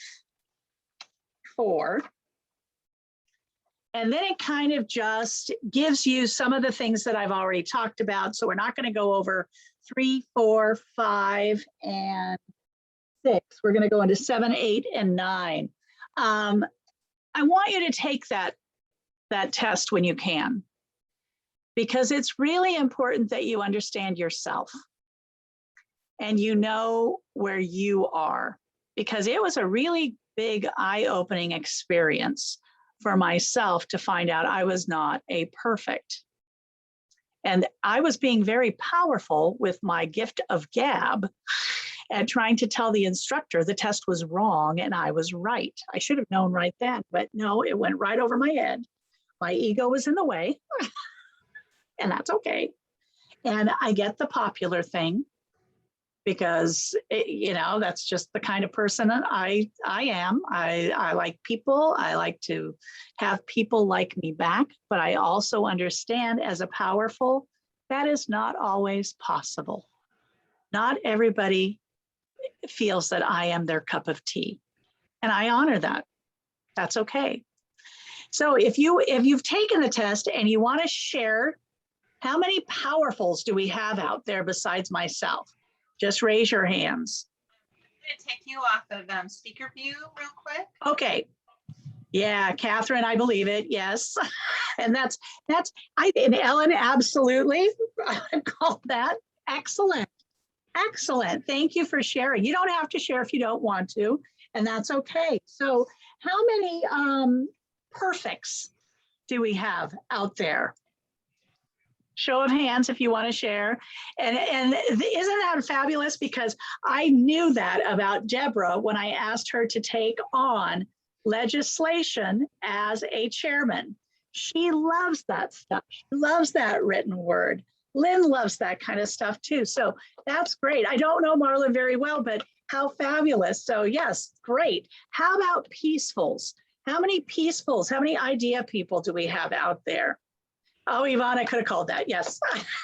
S2: 4. And then it kind of just gives you some of the things that I've already talked about. So we're not going to go over 3, 4, 5, and 6. We're going to go into 7, 8, and 9. I want you to take that test when you can, because it's really important that you understand yourself and you know where you are, because it was a really big eye-opening experience for myself to find out I was not a perfect. And I was being very powerful with my gift of gab and trying to tell the instructor the test was wrong and I was right. I should have known right then, but no, it went right over my head. My ego was in the way, and that's okay. And I get the popular thing because, that's just the kind of person I am. I like people. I like to have people like me back, but I also understand as a powerful, that is not always possible. Not everybody feels that I am their cup of tea, and I honor that. That's okay. So if you've taken the test and you want to share, how many powerfuls do we have out there besides myself? Just raise your hands.
S1: I'm going to take you off of speaker view real quick.
S2: Okay. Yeah, Catherine, I believe it. Yes. And and Ellen, absolutely. I call that excellent. Excellent. Thank you for sharing. You don't have to share if you don't want to, and that's okay. So how many perfects do we have out there? Show of hands if you want to share. And isn't that fabulous? Because I knew that about Deborah when I asked her to take on legislation as a chairman. She loves that stuff. She loves that written word. Lynn loves that kind of stuff too. So that's great. I don't know Marla very well, but how fabulous. So yes, great. How about peacefuls? How many peacefuls, how many idea people do we have out there? Oh, Yvonne, I could have called that. Yes.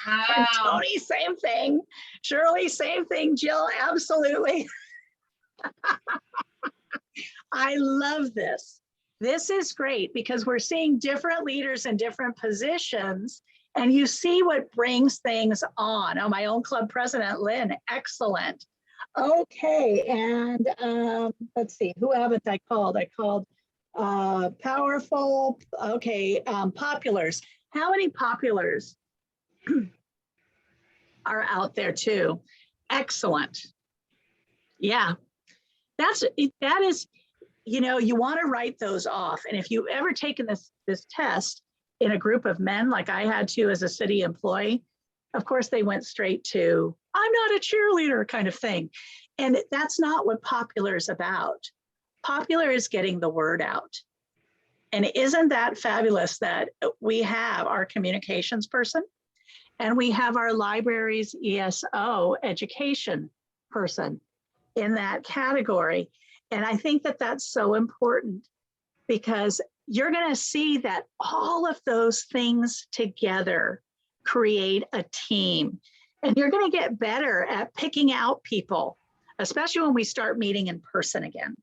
S1: Wow.
S2: And Tony, same thing. Shirley, same thing. Jill, absolutely. I love this. This is great because we're seeing different leaders in different positions And you see what brings things on. Oh, my own club president, Lynn, excellent. Okay, and let's see, who haven't I called? I called powerful, okay, populars. How many populars are out there too? Excellent. Yeah, that is, you know, you want to write those off. And if you've ever taken this test in a group of men, like I had to as a city employee, of course they went straight to, I'm not a cheerleader kind of thing. And that's not what popular is about. Popular is getting the word out. And isn't that fabulous that we have our communications person and we have our library's ESO education person in that category. And I think that that's so important because you're going to see that all of those things together create a team. And you're going to get better at picking out people, especially when we start meeting in person again,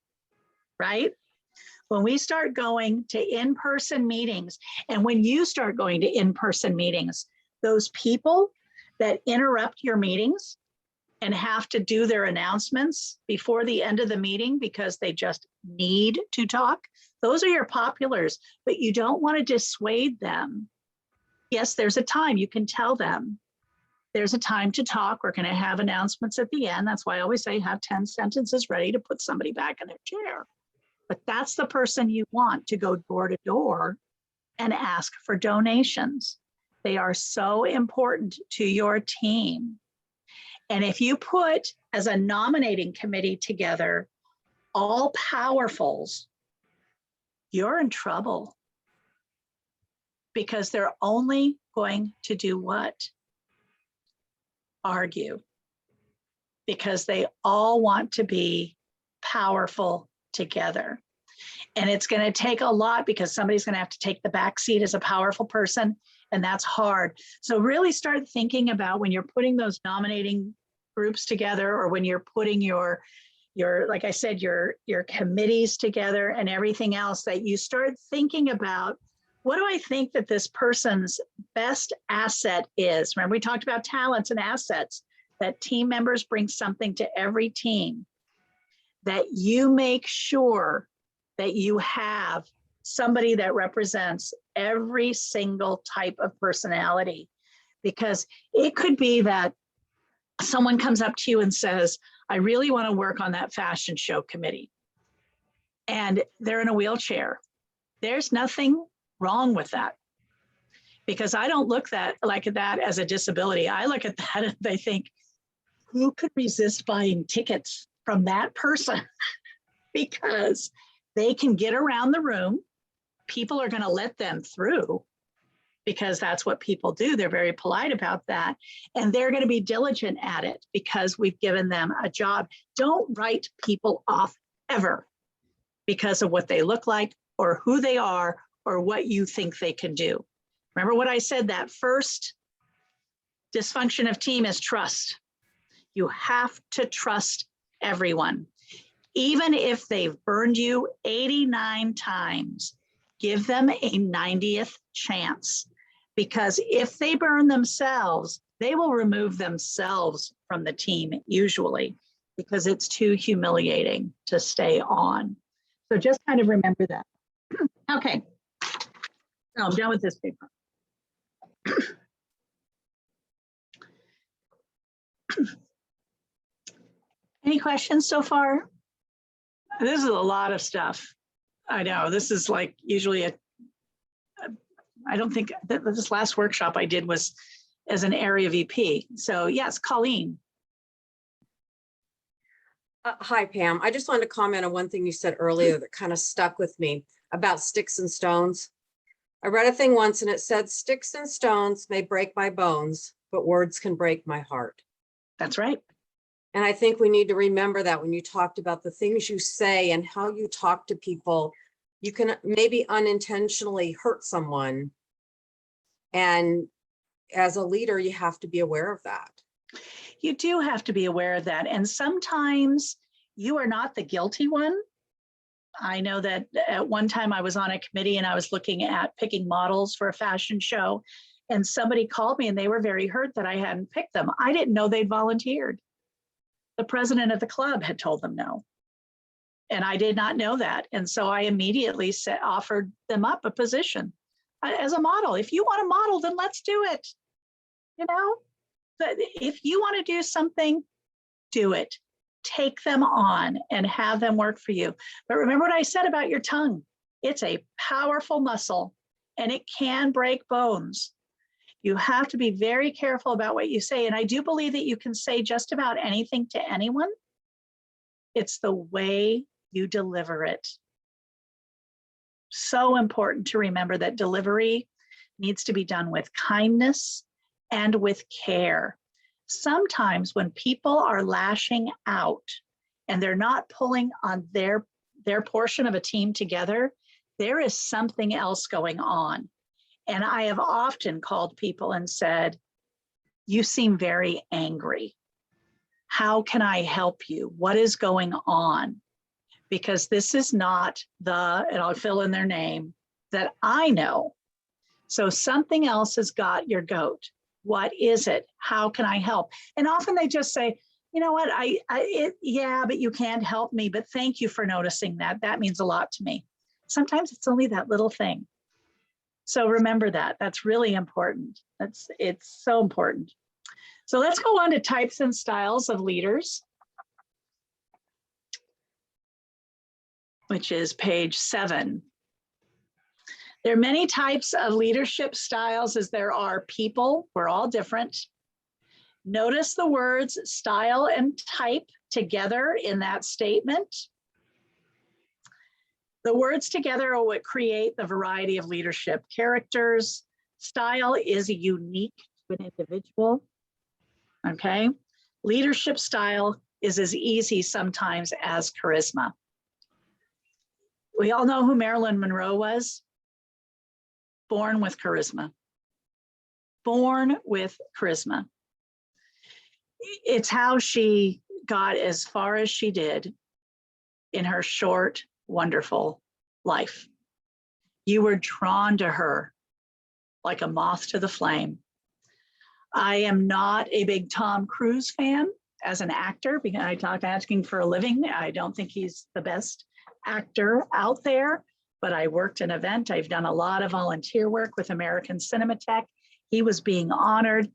S2: right? When we start going to in-person meetings, and when you start going to in-person meetings, those people that interrupt your meetings and have to do their announcements before the end of the meeting because they just need to talk, those are your populars, but you don't want to dissuade them. Yes, there's a time you can tell them. There's a time to talk. We're going to have announcements at the end. That's why I always say have 10 sentences ready to put somebody back in their chair. But that's the person you want to go door to door and ask for donations. They are so important to your team. And if you put as a nominating committee together all powerfuls, you're in trouble because they're only going to do what? Argue, because they all want to be powerful together. And it's going to take a lot because somebody's going to have to take the back seat as a powerful person, and that's hard. So really start thinking about when you're putting those nominating groups together, or when you're putting your like I said, your committees together and everything else, that you start thinking about, what do I think that this person's best asset is? Remember, we talked about talents and assets, that team members bring something to every team, that you make sure that you have somebody that represents every single type of personality. Because it could be that someone comes up to you and says, I really want to work on that fashion show committee. And they're in a wheelchair. There's nothing wrong with that. Because I don't look like that as a disability. I look at that and I think, who could resist buying tickets from that person? Because they can get around the room. People are going to let them through because that's what people do. They're very polite about that. And they're going to be diligent at it because we've given them a job. Don't write people off ever because of what they look like or who they are or what you think they can do. Remember what I said, that first dysfunction of team is trust. You have to trust everyone. Even if they've burned you 89 times, give them a 90th chance. Because if they burn themselves, they will remove themselves from the team usually, because it's too humiliating to stay on. So just kind of remember that. Okay, so I'm done with this paper. Any questions so far? This is a lot of stuff. I know this is like usually I don't think that this last workshop I did was as an area VP. So yes, Colleen.
S7: Hi, Pam. I just wanted to comment on one thing you said earlier that kind of stuck with me about sticks and stones. I read a thing once and it said, sticks and stones may break my bones, but words can break my heart.
S2: That's right.
S7: And I think we need to remember that when you talked about the things you say and how you talk to people, you can maybe unintentionally hurt someone. And as a leader, you have to be aware of that.
S2: You do have to be aware of that. And sometimes you are not the guilty one. I know that at one time I was on a committee and I was looking at picking models for a fashion show. And somebody called me and they were very hurt that I hadn't picked them. I didn't know they'd volunteered. The president of the club had told them no. And I did not know that. And so I immediately offered them up a position as a model. If you want to model, then let's do it. You know, but if you want to do something, do it. Take them on and have them work for you. But remember what I said about your tongue. It's a powerful muscle and it can break bones. You have to be very careful about what you say. And I do believe that you can say just about anything to anyone. It's the way you deliver it. So important to remember that delivery needs to be done with kindness and with care. Sometimes when people are lashing out and they're not pulling on their portion of a team together, there is something else going on. And I have often called people and said, you seem very angry. How can I help you? What is going on? Because this is not and I'll fill in their name, that I know. So something else has got your goat. What is it? How can I help? And often they just say, you know what, yeah, but you can't help me, but thank you for noticing that. That means a lot to me. Sometimes it's only that little thing. So remember that. That's really important. It's so important. So let's go on to types and styles of leaders, which is page 7. There are many types of leadership styles as there are people. We're all different. Notice the words style and type together in that statement. The words together are what create the variety of leadership characters. Style is unique to an individual, okay? Leadership style is as easy sometimes as charisma. We all know who Marilyn Monroe was. Born with charisma. Born with charisma. It's how she got as far as she did in her short, wonderful life. You were drawn to her like a moth to the flame. I am not a big Tom Cruise fan as an actor because I talk asking for a living. I don't think he's the best actor out there, but I worked an event. I've done a lot of volunteer work with American Cinematheque. He was being honored.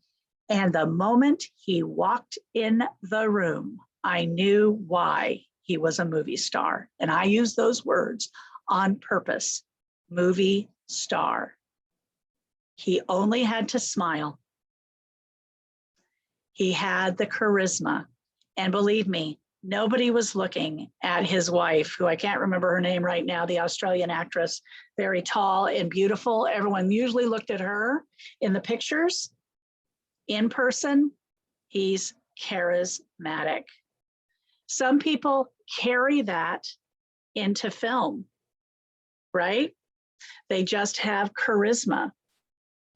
S2: And the moment he walked in the room, I knew why he was a movie star. And I use those words on purpose, movie star. He only had to smile. He had the charisma. And believe me, nobody was looking at his wife, who I can't remember her name right now, the Australian actress, very tall and beautiful. Everyone usually looked at her in the pictures. In person, he's charismatic. Some people carry that into film, right? They just have charisma.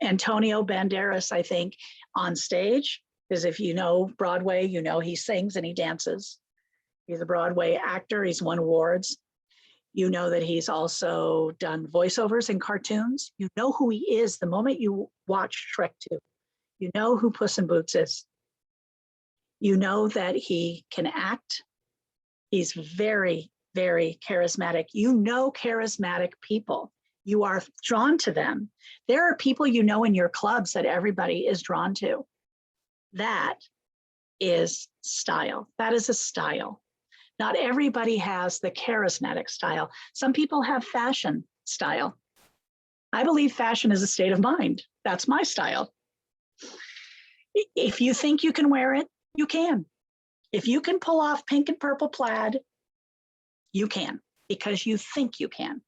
S2: Antonio Banderas, I think, on stage, because if you know Broadway, you know he sings and he dances. He's a Broadway actor, he's won awards. You know that he's also done voiceovers in cartoons. You know who he is the moment you watch Shrek 2. You know who Puss in Boots is. You know that he can act. He's very, very charismatic. You know charismatic people. You are drawn to them. There are people you know in your clubs that everybody is drawn to. That is style. That is a style. Not everybody has the charismatic style. Some people have fashion style. I believe fashion is a state of mind. That's my style. If you think you can wear it, you can. If you can pull off pink and purple plaid, you can, because you think you can.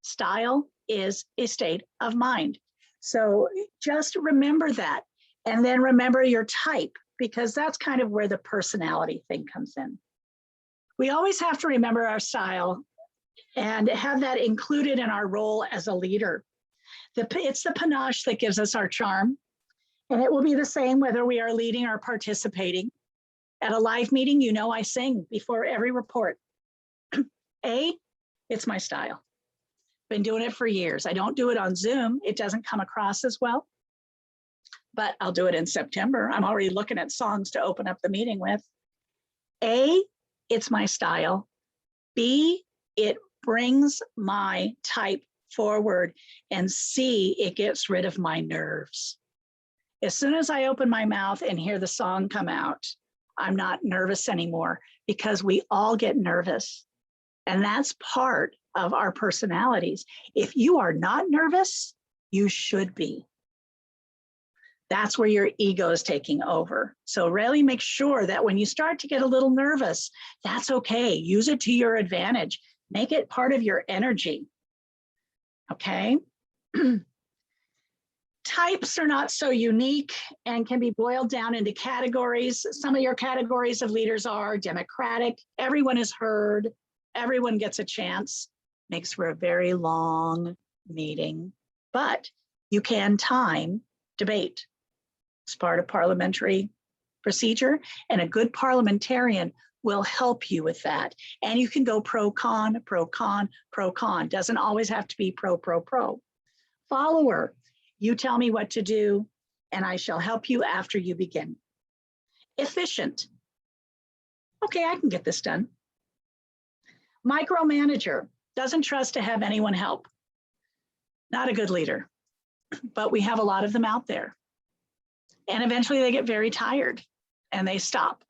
S2: Style is a state of mind. So just remember that. And then remember your type, because that's kind of where the personality thing comes in. We always have to remember our style and have that included in our role as a leader. It's the panache that gives us our charm. And it will be the same whether we are leading or participating. At a live meeting, you know I sing before every report. It's my style. Been doing it for years. I don't do it on Zoom. It doesn't come across as well. but I'll do it in September. I'm already looking at songs to open up the meeting with. A, it's my style. B, it brings my type forward. And C, it gets rid of my nerves. As soon as I open my mouth and hear the song come out, I'm not nervous anymore, because we all get nervous. And that's part of our personalities. If you are not nervous, you should be. That's where your ego is taking over. So really make sure that when you start to get a little nervous, that's okay. Use it to your advantage. Make it part of your energy. Okay? Types are not so unique and can be boiled down into categories. Some of your categories of leaders are democratic. Everyone is heard. Everyone gets a chance. Makes for a very long meeting, but you can time debate. It's part of parliamentary procedure, and a good parliamentarian will help you with that. And you can go pro, con, pro, con, pro, con. Doesn't always have to be pro, pro, pro. Follower, you tell me what to do, and I shall help you after you begin. Efficient. Okay, I can get this done. Micromanager, doesn't trust to have anyone help. Not a good leader, but we have a lot of them out there. And eventually they get very tired and they stop.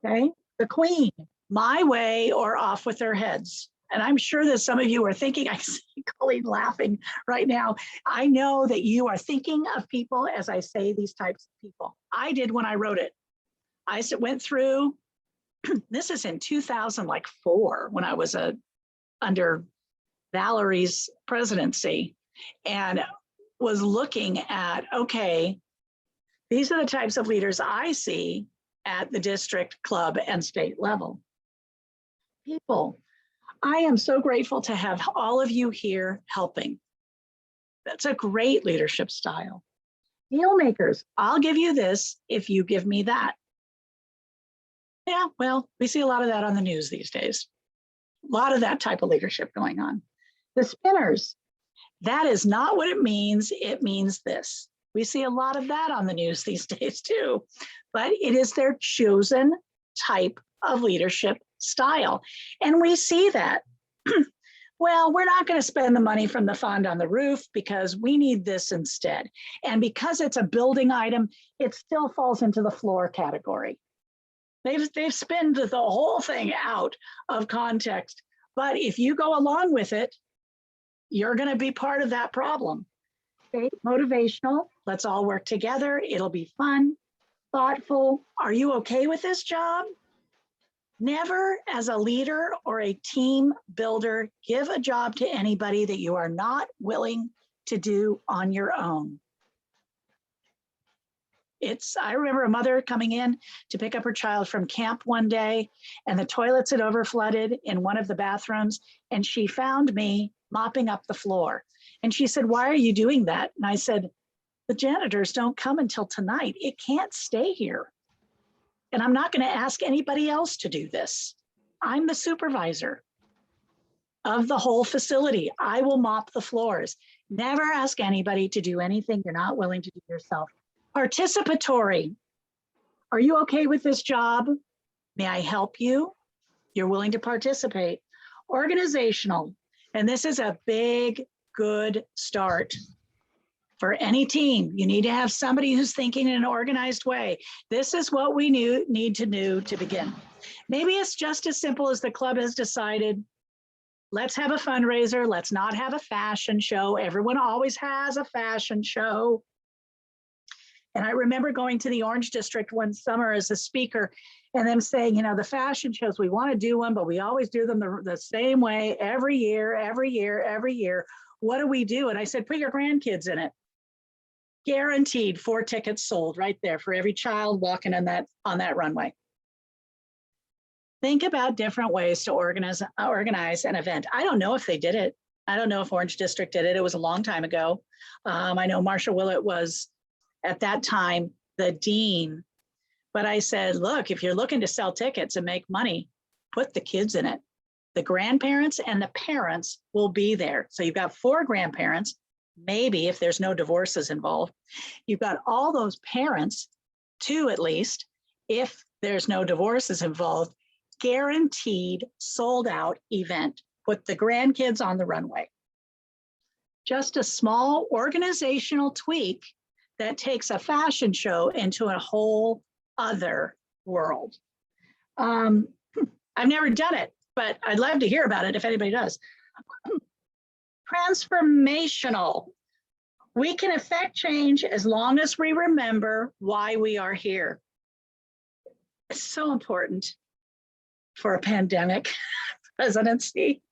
S2: Okay, the queen, my way or off with their heads. And I'm sure that some of you are thinking, I see Colleen laughing right now. I know that you are thinking of people as I say these types of people. I did when I wrote it. I went through, this is in 2004 when I was under Valerie's presidency, and was looking at, okay, these are the types of leaders I see at the district, club, and state level. People, I am so grateful to have all of you here helping. That's a great leadership style. Deal makers, I'll give you this if you give me that. Yeah, well, we see a lot of that on the news these days. A lot of that type of leadership going on. The spinners, that is not what it means. It means this. We see a lot of that on the news these days too, but it is their chosen type of leadership style. And we see that, well, we're not going to spend the money from the fund on the roof because we need this instead. And because it's a building item, it still falls into the floor category. They've spinned the whole thing out of context. But if you go along with it, you're going to be part of that problem. Okay, motivational, let's all work together. It'll be fun, thoughtful. Are you okay with this job? Never, as a leader or a team builder, give a job to anybody that you are not willing to do on your own. I remember a mother coming in to pick up her child from camp one day, and the toilets had overflooded in one of the bathrooms, and she found me mopping up the floor. And she said, "Why are you doing that?" And I said, "The janitors don't come until tonight. It can't stay here. And I'm not going to ask anybody else to do this. I'm the supervisor of the whole facility. I will mop the floors. Never ask anybody to do anything you're not willing to do yourself." Participatory. Are you okay with this job? May I help you? You're willing to participate. Organizational. And this is a big, good start for any team. You need to have somebody who's thinking in an organized way. This is what we need to do to begin. Maybe it's just as simple as the club has decided, let's have a fundraiser. Let's not have a fashion show. Everyone always has a fashion show. And I remember going to the Orange District one summer as a speaker and them saying, you know, the fashion shows, we want to do one, but we always do them the same way every year, every year, every year. What do we do? And I said, put your grandkids in it. Guaranteed 4 tickets sold right there for every child walking on that runway. Think about different ways to organize an event. I don't know if they did it. I don't know if Orange District did it. It was a long time ago. I know Marsha Willett was at that time the dean, but I said, look, if you're looking to sell tickets and make money, put the kids in it. The grandparents and the parents will be there. So you've got 4 grandparents, maybe if there's no divorces involved, you've got all those parents, 2 at least, if there's no divorces involved, guaranteed sold out event. Put the grandkids on the runway. Just a small organizational tweak that takes a fashion show into a whole other world. I've never done it, but I'd love to hear about it if anybody does. Transformational. We can affect change as long as we remember why we are here. It's so important for a pandemic, presidency,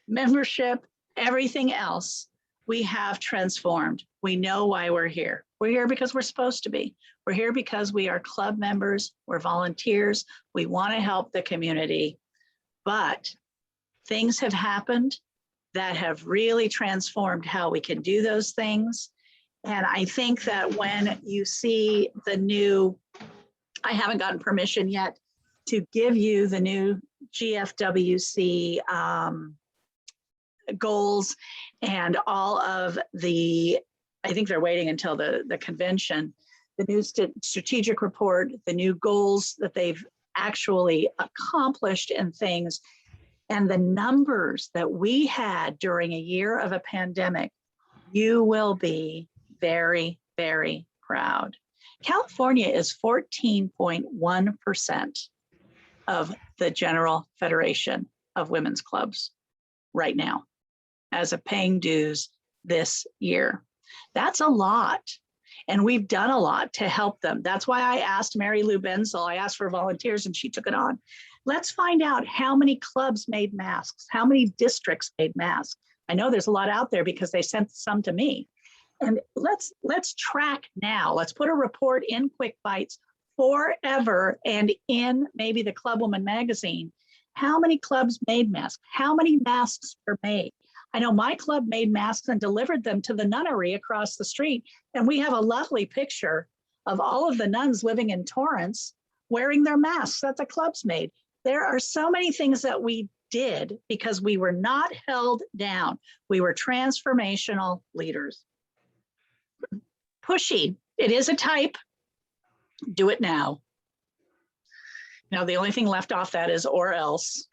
S2: membership, everything else. We have transformed. We know why we're here. We're here because we're supposed to be. We're here because we are club members, we're volunteers, we want to help the community. But things have happened that have really transformed how we can do those things. And I think that when you see the new, I haven't gotten permission yet to give you the new GFWC goals and all of the, I think they're waiting until the convention, the new strategic report, the new goals that they've actually accomplished and things, and the numbers that we had during a year of a pandemic, you will be very, very proud. California is 14.1% of the General Federation of Women's Clubs right now as a paying dues this year. That's a lot. And we've done a lot to help them. That's why I asked Mary Lou Benzel, I asked for volunteers and she took it on. Let's find out how many clubs made masks, how many districts made masks. I know there's a lot out there because they sent some to me. And let's track now. Let's put a report in Quick Bites forever and in maybe the Club Woman magazine. How many clubs made masks? How many masks were made? I know my club made masks and delivered them to the nunnery across the street. And we have a lovely picture of all of the nuns living in Torrance wearing their masks that the clubs made. There are so many things that we did because we were not held down. We were transformational leaders. Pushy, it is a type. Do it now. Now, the only thing left off that is or else.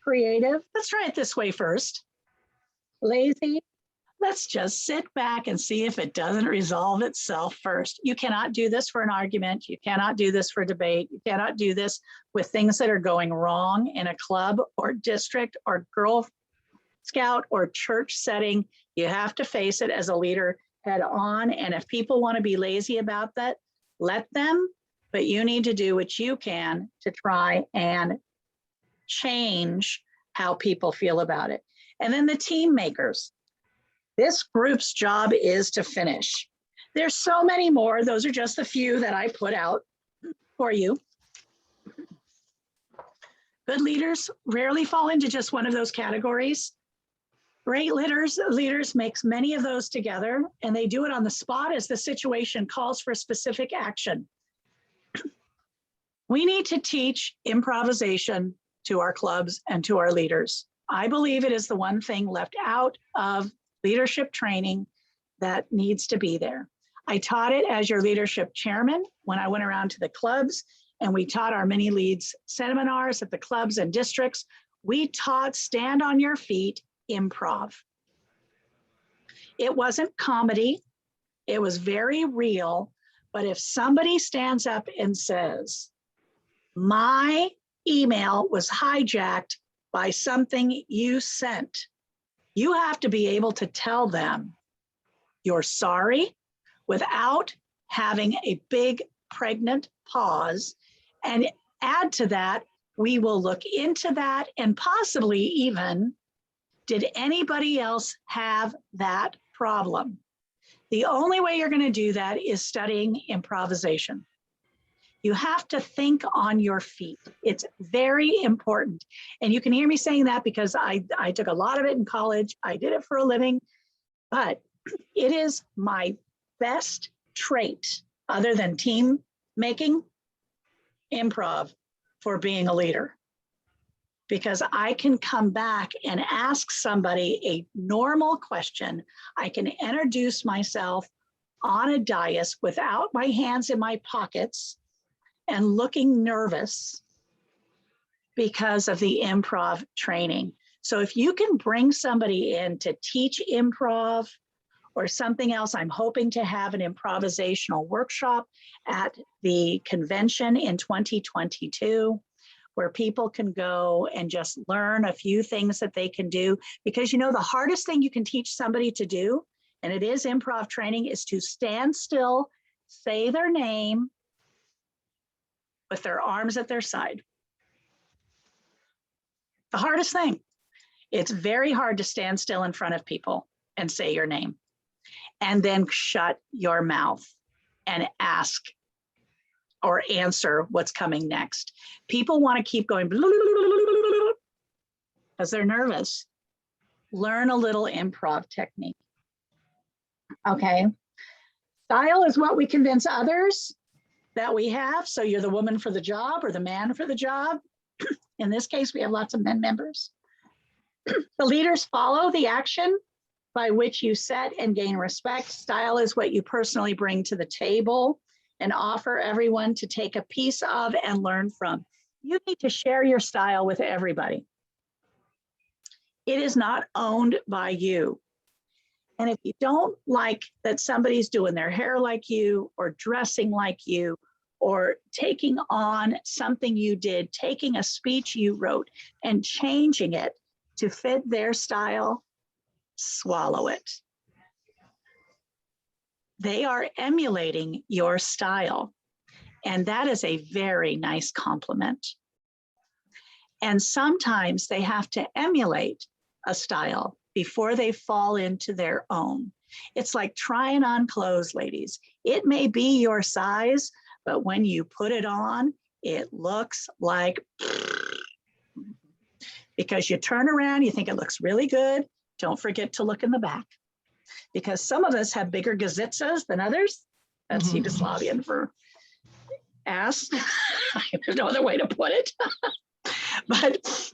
S2: Creative, let's try it this way first. Lazy, let's just sit back and see if it doesn't resolve itself first. You cannot do this for an argument. You cannot do this for debate. You cannot do this with things that are going wrong in a club or district or Girl Scout or church setting. You have to face it as a leader head on. And if people want to be lazy about that, let them, but you need to do what you can to try and change how people feel about it. And then the team makers. This group's job is to finish. There's so many more. Those are just a few that I put out for you. Good leaders rarely fall into just one of those categories. Great leaders makes many of those together, and they do it on the spot as the situation calls for specific action. We need to teach improvisation to our clubs and to our leaders. I believe it is the one thing left out of leadership training that needs to be there. I taught it as your leadership chairman when I went around to the clubs, and we taught our mini leads seminars at the clubs and districts. We taught stand on your feet improv. It wasn't comedy. It was very real. But if somebody stands up and says, my email was hijacked by something you sent, you have to be able to tell them you're sorry without having a big pregnant pause, and add to that, we will look into that and possibly even, did anybody else have that problem? The only way you're going to do that is studying improvisation. You have to think on your feet. It's very important. And you can hear me saying that because I took a lot of it in college. I did it for a living, but it is my best trait other than team making, improv, for being a leader. because I can come back and ask somebody a normal question. I can introduce myself on a dais without my hands in my pockets and looking nervous because of the improv training. So if you can bring somebody in to teach improv or something else, I'm hoping to have an improvisational workshop at the convention in 2022, where people can go and just learn a few things that they can do. Because you know, the hardest thing you can teach somebody to do, and it is improv training, is to stand still, say their name with their arms at their side. The hardest thing. It's very hard to stand still in front of people and say your name, and then shut your mouth and ask or answer what's coming next. People want to keep going because they're nervous. Learn a little improv technique. Okay. Style is what we convince others that we have. So you're the woman for the job or the man for the job. In this case, we have lots of men members. The leaders follow the action by which you set and gain respect. Style is what you personally bring to the table and offer everyone to take a piece of and learn from. You need to share your style with everybody. It is not owned by you. And if you don't like that somebody's doing their hair like you, or dressing like you, or taking on something you did, taking a speech you wrote and changing it to fit their style, swallow it. They are emulating your style, and that is a very nice compliment. And sometimes they have to emulate a style before they fall into their own. It's like trying on clothes, ladies. It may be your size, but when you put it on, it looks like, because you turn around, you think it looks really good. Don't forget to look in the back, because some of us have bigger gazitzas than others. That's Yugoslavian for ass. There's no other way to put it. But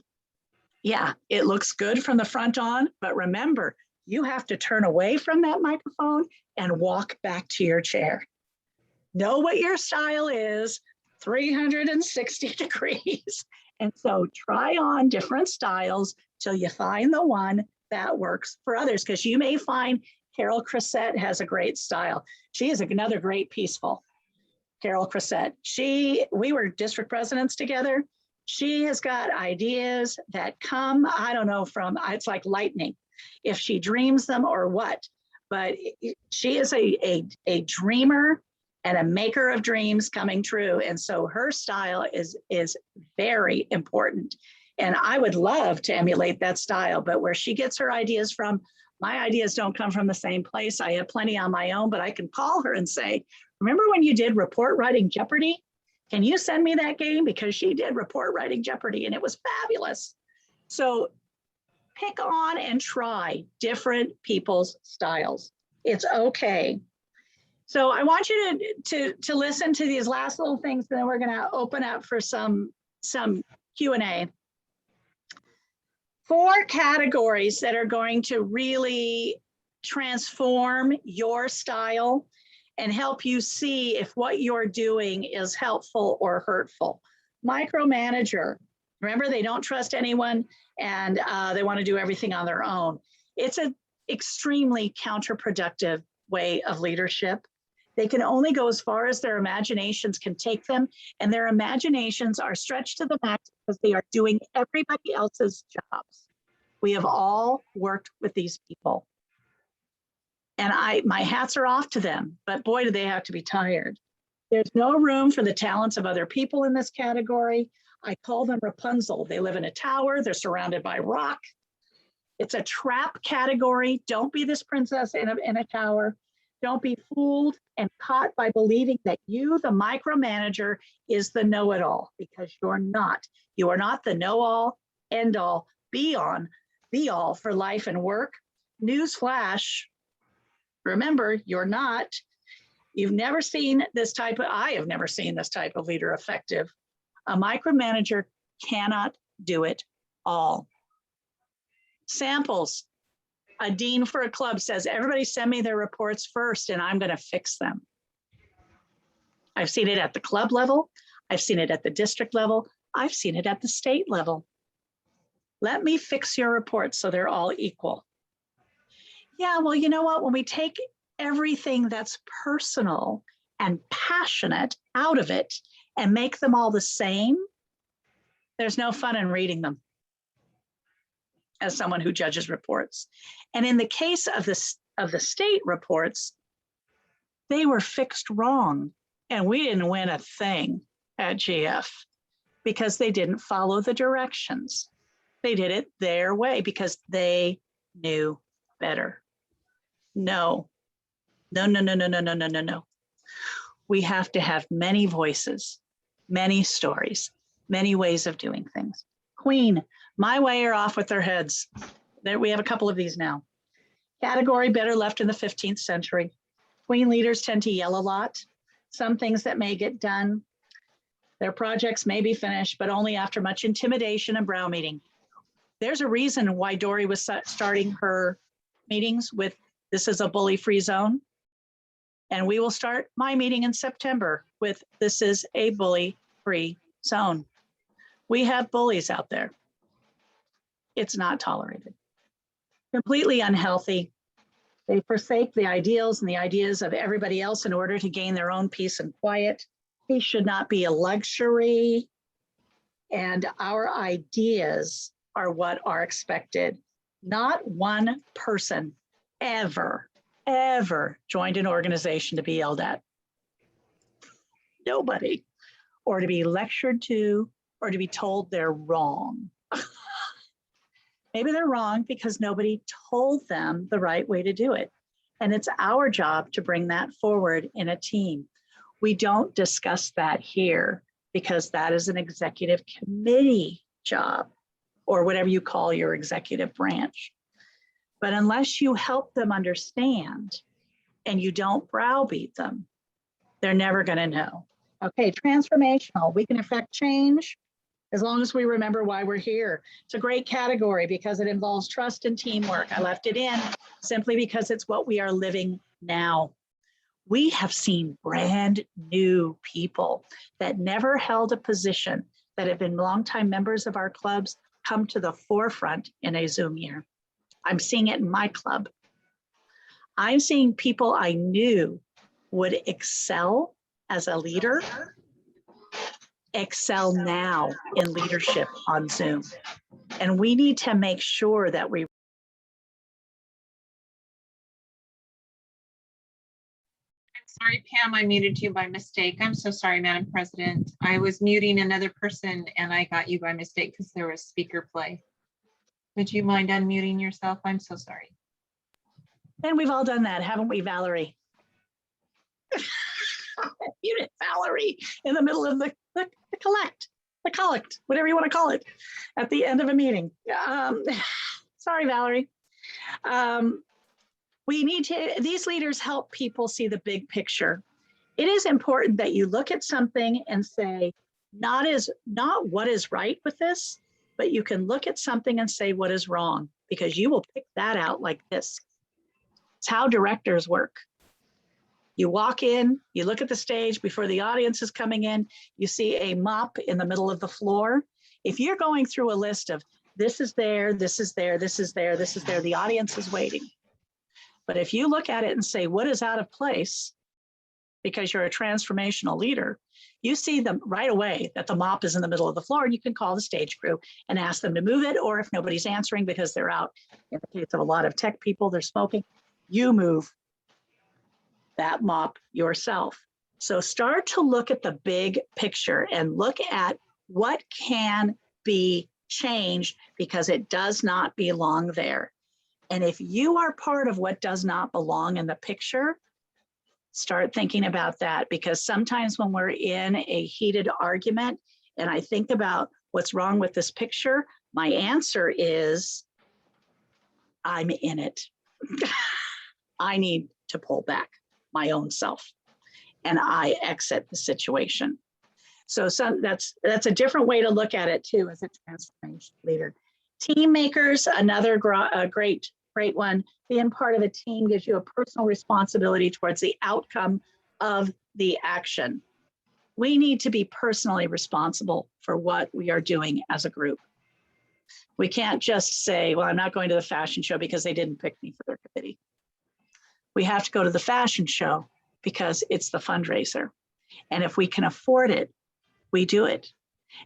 S2: yeah, it looks good from the front on, but remember, you have to turn away from that microphone and walk back to your chair. Know what your style is, 360 degrees. And so try on different styles till you find the one that works for others, because you may find Carol Crissette has a great style. She is another great peaceful. Carol Crissette. We were district presidents together. She has got ideas that come, I don't know, it's like lightning, if she dreams them or what. But she is a dreamer and a maker of dreams coming true. And so her style is very important. And I would love to emulate that style, but where she gets her ideas from, my ideas don't come from the same place. I have plenty on my own, but I can call her and say, remember when you did report writing Jeopardy? Can you send me that game? Because she did report writing Jeopardy and it was fabulous. So pick on and try different people's styles. It's okay. So I want you to listen to these last little things, and then we're going to open up for some Q&A. 4 categories that are going to really transform your style and help you see if what you're doing is helpful or hurtful. Micromanager. Remember, they don't trust anyone, and they want to do everything on their own. It's an extremely counterproductive way of leadership. They can only go as far as their imaginations can take them, and their imaginations are stretched to the max because they are doing everybody else's jobs. We have all worked with these people. And my hats are off to them, but boy, do they have to be tired. There's no room for the talents of other people in this category. I call them Rapunzel. They live in a tower. They're surrounded by rock. It's a trap category. Don't be this princess in a tower. Don't be fooled and caught by believing that you, the micromanager, is the know-it-all, because you're not. You are not the know-all, end-all, be-all for life and work. Newsflash. Remember, you're not. You've never seen this type of, I have never seen this type of leader effective. A micromanager cannot do it all. Samples. A dean for a club says, everybody send me their reports first and I'm going to fix them. I've seen it at the club level. I've seen it at the district level. I've seen it at the state level. Let me fix your reports so they're all equal. Yeah, well, you know what? When we take everything that's personal and passionate out of it and make them all the same, there's no fun in reading them as someone who judges reports. And in the case of the state reports, they were fixed wrong. And we didn't win a thing at GF because they didn't follow the directions. They did it their way because they knew better. No. We have to have many voices, many stories, many ways of doing things. Queen, my way or off with their heads. There, we have a couple of these now. Category better left in the 15th century. Queen leaders tend to yell a lot. Some things that may get done. Their projects may be finished, but only after much intimidation and brow meeting. There's a reason why Dory was starting her meetings with, this is a bully-free zone. And we will start my meeting in September with, this is a bully-free zone. We have bullies out there. It's not tolerated. Completely unhealthy. They forsake the ideals and the ideas of everybody else in order to gain their own peace and quiet. Peace should not be a luxury. And our ideas are what are expected. Not one person ever joined an organization to be yelled at. Nobody. Or to be lectured to, or to be told they're wrong. Maybe they're wrong because nobody told them the right way to do it. And it's our job to bring that forward in a team. We don't discuss that here because that is an executive committee job or whatever you call your executive branch. But unless you help them understand and you don't browbeat them, they're never going to know. Okay, transformational. We can affect change as long as we remember why we're here. It's a great category because it involves trust and teamwork. I left it in simply because it's what we are living now. We have seen brand new people that never held a position that have been longtime members of our clubs come to the forefront in a Zoom year. I'm seeing it in my club. I'm seeing people I knew would excel as a leader, excel now in leadership on Zoom. And we need to make sure that we
S1: Sorry, Pam, I muted you by mistake. I'm so sorry, Madam President. I was muting another person and I got you by mistake because there was speaker play. Would you mind unmuting yourself? I'm so sorry.
S2: And we've all done that, haven't we, Valerie? Muted Valerie in the middle of the collect, whatever you want to call it, at the end of a meeting. Sorry, Valerie. We need to, these leaders help people see the big picture. It is important that you look at something and say, not what is right with this, but you can look at something and say what is wrong, because you will pick that out like this. It's how directors work. You walk in, you look at the stage before the audience is coming in, you see a mop in the middle of the floor. If you're going through a list of this is there, this is there, this is there, this is there, the audience is waiting. But if you look at it and say, what is out of place, because you're a transformational leader, you see them right away that the mop is in the middle of the floor, and you can call the stage crew and ask them to move it, or if nobody's answering because they're out, in the case of a lot of tech people, they're smoking, you move that mop yourself. So start to look at the big picture and look at what can be changed because it does not belong there. And if you are part of what does not belong in the picture, start thinking about that, because sometimes when we're in a heated argument and I think about what's wrong with this picture, my answer is, I'm in it. I need to pull back my own self and I exit the situation. So that's a different way to look at it too as a transformation leader. Team makers, another great one. Being part of a team gives you a personal responsibility towards the outcome of the action. We need to be personally responsible for what we are doing as a group. We can't just say, well, I'm not going to the fashion show because they didn't pick me for their committee. We have to go to the fashion show because it's the fundraiser. And if we can afford it, we do it.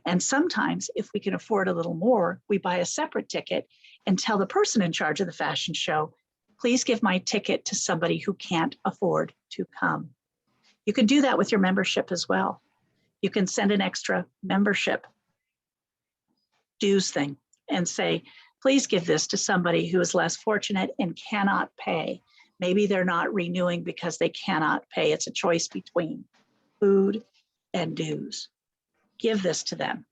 S2: And sometimes if we can afford a little more, we buy a separate ticket and tell the person in charge of the fashion show, please give my ticket to somebody who can't afford to come. You can do that with your membership as well. You can send an extra membership dues thing and say, please give this to somebody who is less fortunate and cannot pay. Maybe they're not renewing because they cannot pay. It's a choice between food and dues. Give this to them.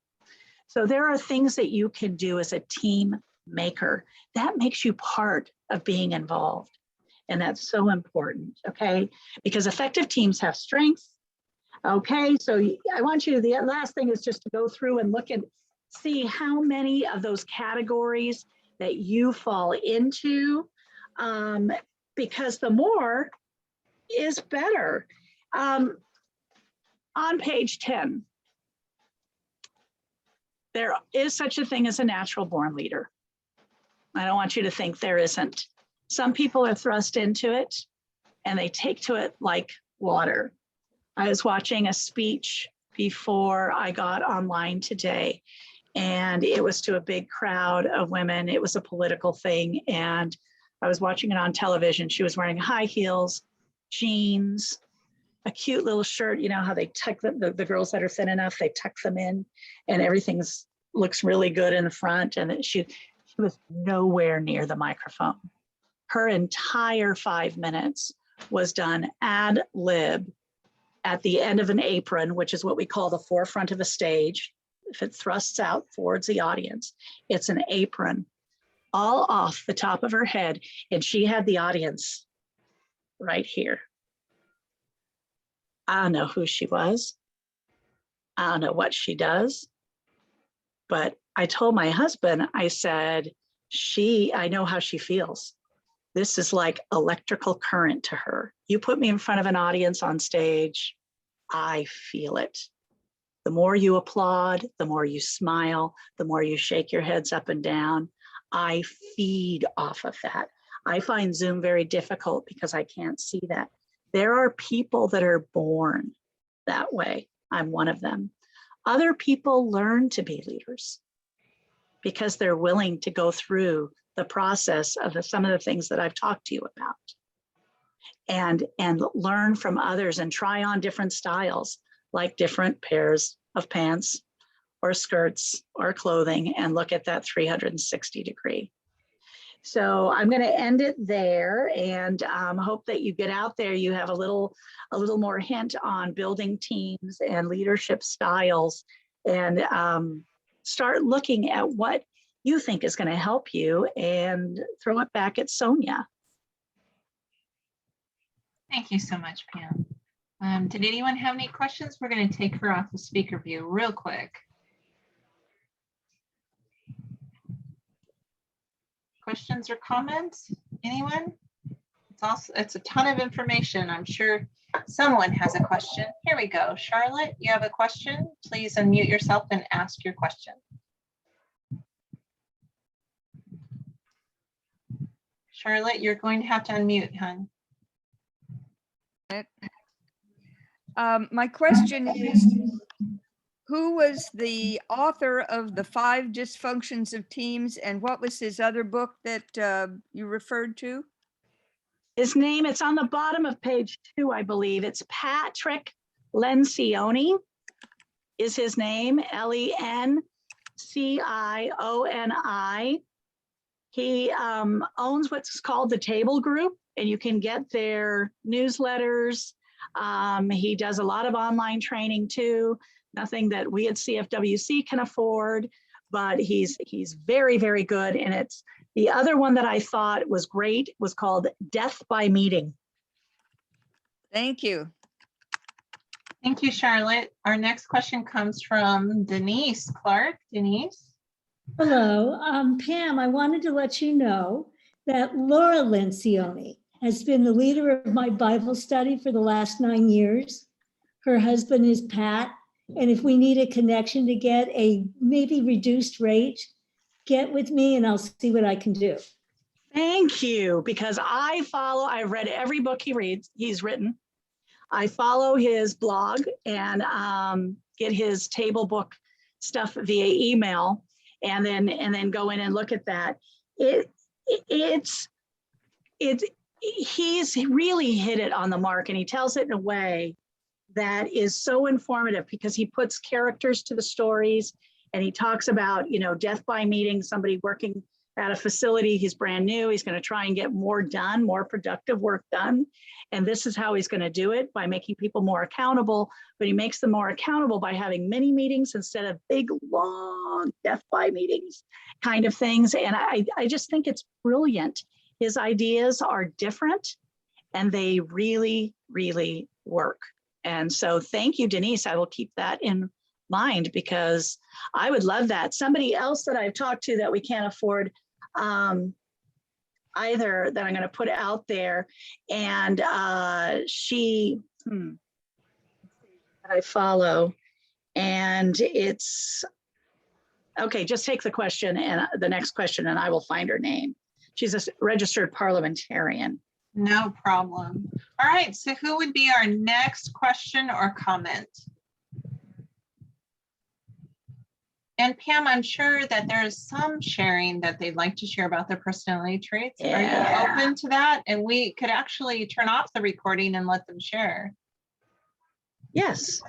S2: So there are things that you can do as a team maker. That makes you part of being involved. And that's so important, okay? Because effective teams have strengths. Okay, so I want you, the last thing is just to go through and look and see how many of those categories that you fall into, because the more is better. On page 10, there is such a thing as a natural born leader. I don't want you to think there isn't. Some people are thrust into it and they take to it like water. I was watching a speech before I got online today, and it was to a big crowd of women. It was a political thing, and I was watching it on television. She was wearing high heels, jeans, a cute little shirt. You know how they tuck them, the girls that are thin enough, they tuck them in, and everything looks really good in the front. And she was nowhere near the microphone. Her entire 5 minutes was done ad lib at the end of an apron, which is what we call the forefront of a stage. If it thrusts out towards the audience, it's an apron all off the top of her head. And she had the audience right here. I don't know who she was. I don't know what she does. But I told my husband, I said, I know how she feels. This is like electrical current to her. You put me in front of an audience on stage, I feel it. The more you applaud, the more you smile, the more you shake your heads up and down, I feed off of that. I find Zoom very difficult because I can't see that. There are people that are born that way. I'm one of them. Other people learn to be leaders because they're willing to go through the process of some of the things that I've talked to you about, and learn from others and try on different styles, like different pairs of pants or skirts or clothing, and look at that 360 degree. So I'm going to end it there, and hope that you get out there. You have a little more hint on building teams and leadership styles, and start looking at what you think is going to help you, and throw it back at Sonia.
S1: Thank you so much, Pam. Did anyone have any questions? We're going to take her off the speaker view real quick. Questions or comments? Anyone? It's a ton of information. I'm sure someone has a question. Here we go. Charlotte, you have a question? Please unmute yourself and ask your question. Charlotte, you're going to have to unmute, hon.
S8: My question is, who was the author of the 5 Dysfunctions of Teams, and what was his other book that you referred to?
S2: His name, it's on the bottom of page 2, I believe. It's Patrick Lencioni is his name, Lencioni. He owns what's called the Table Group, and you can get their newsletters. He does a lot of online training too. Nothing that we at CFWC can afford, but he's very, very good. And it's the other one that I thought was great was called Death by Meeting.
S8: Thank you.
S1: Thank you, Charlotte. Our next question comes from Denise Clark. Denise.
S9: Hello, Pam, I wanted to let you know that Laura Lencioni has been the leader of my Bible study for the last 9 years. Her husband is Pat, and if we need a connection to get a maybe reduced rate, get with me and I'll see what I can do.
S2: Thank you, because I've read every book he's written. I follow his blog and get his table book stuff via email, and then go in and look at that. He's really hit it on the mark, and he tells it in a way that is so informative because he puts characters to the stories, and he talks about, death by meeting, somebody working at a facility. He's brand new. He's going to try and get more done, more productive work done. And this is how he's going to do it, by making people more accountable. But he makes them more accountable by having mini meetings instead of big, long death by meetings kind of things. And I just think it's brilliant. His ideas are different and they really, really work. And so thank you, Denise. I will keep that in mind because I would love that. Somebody else that I've talked to that we can't afford either, that I'm going to put out there, and that I follow, and it's okay. Just take the question and the next question, and I will find her name. She's a registered parliamentarian.
S1: No problem. All right, so who would be our next question or comment? And Pam, I'm sure that there's some sharing that they'd like to share about their personality traits.
S2: Yeah.
S1: Are you open to that? And we could actually turn off the recording and let them share.
S2: Yes.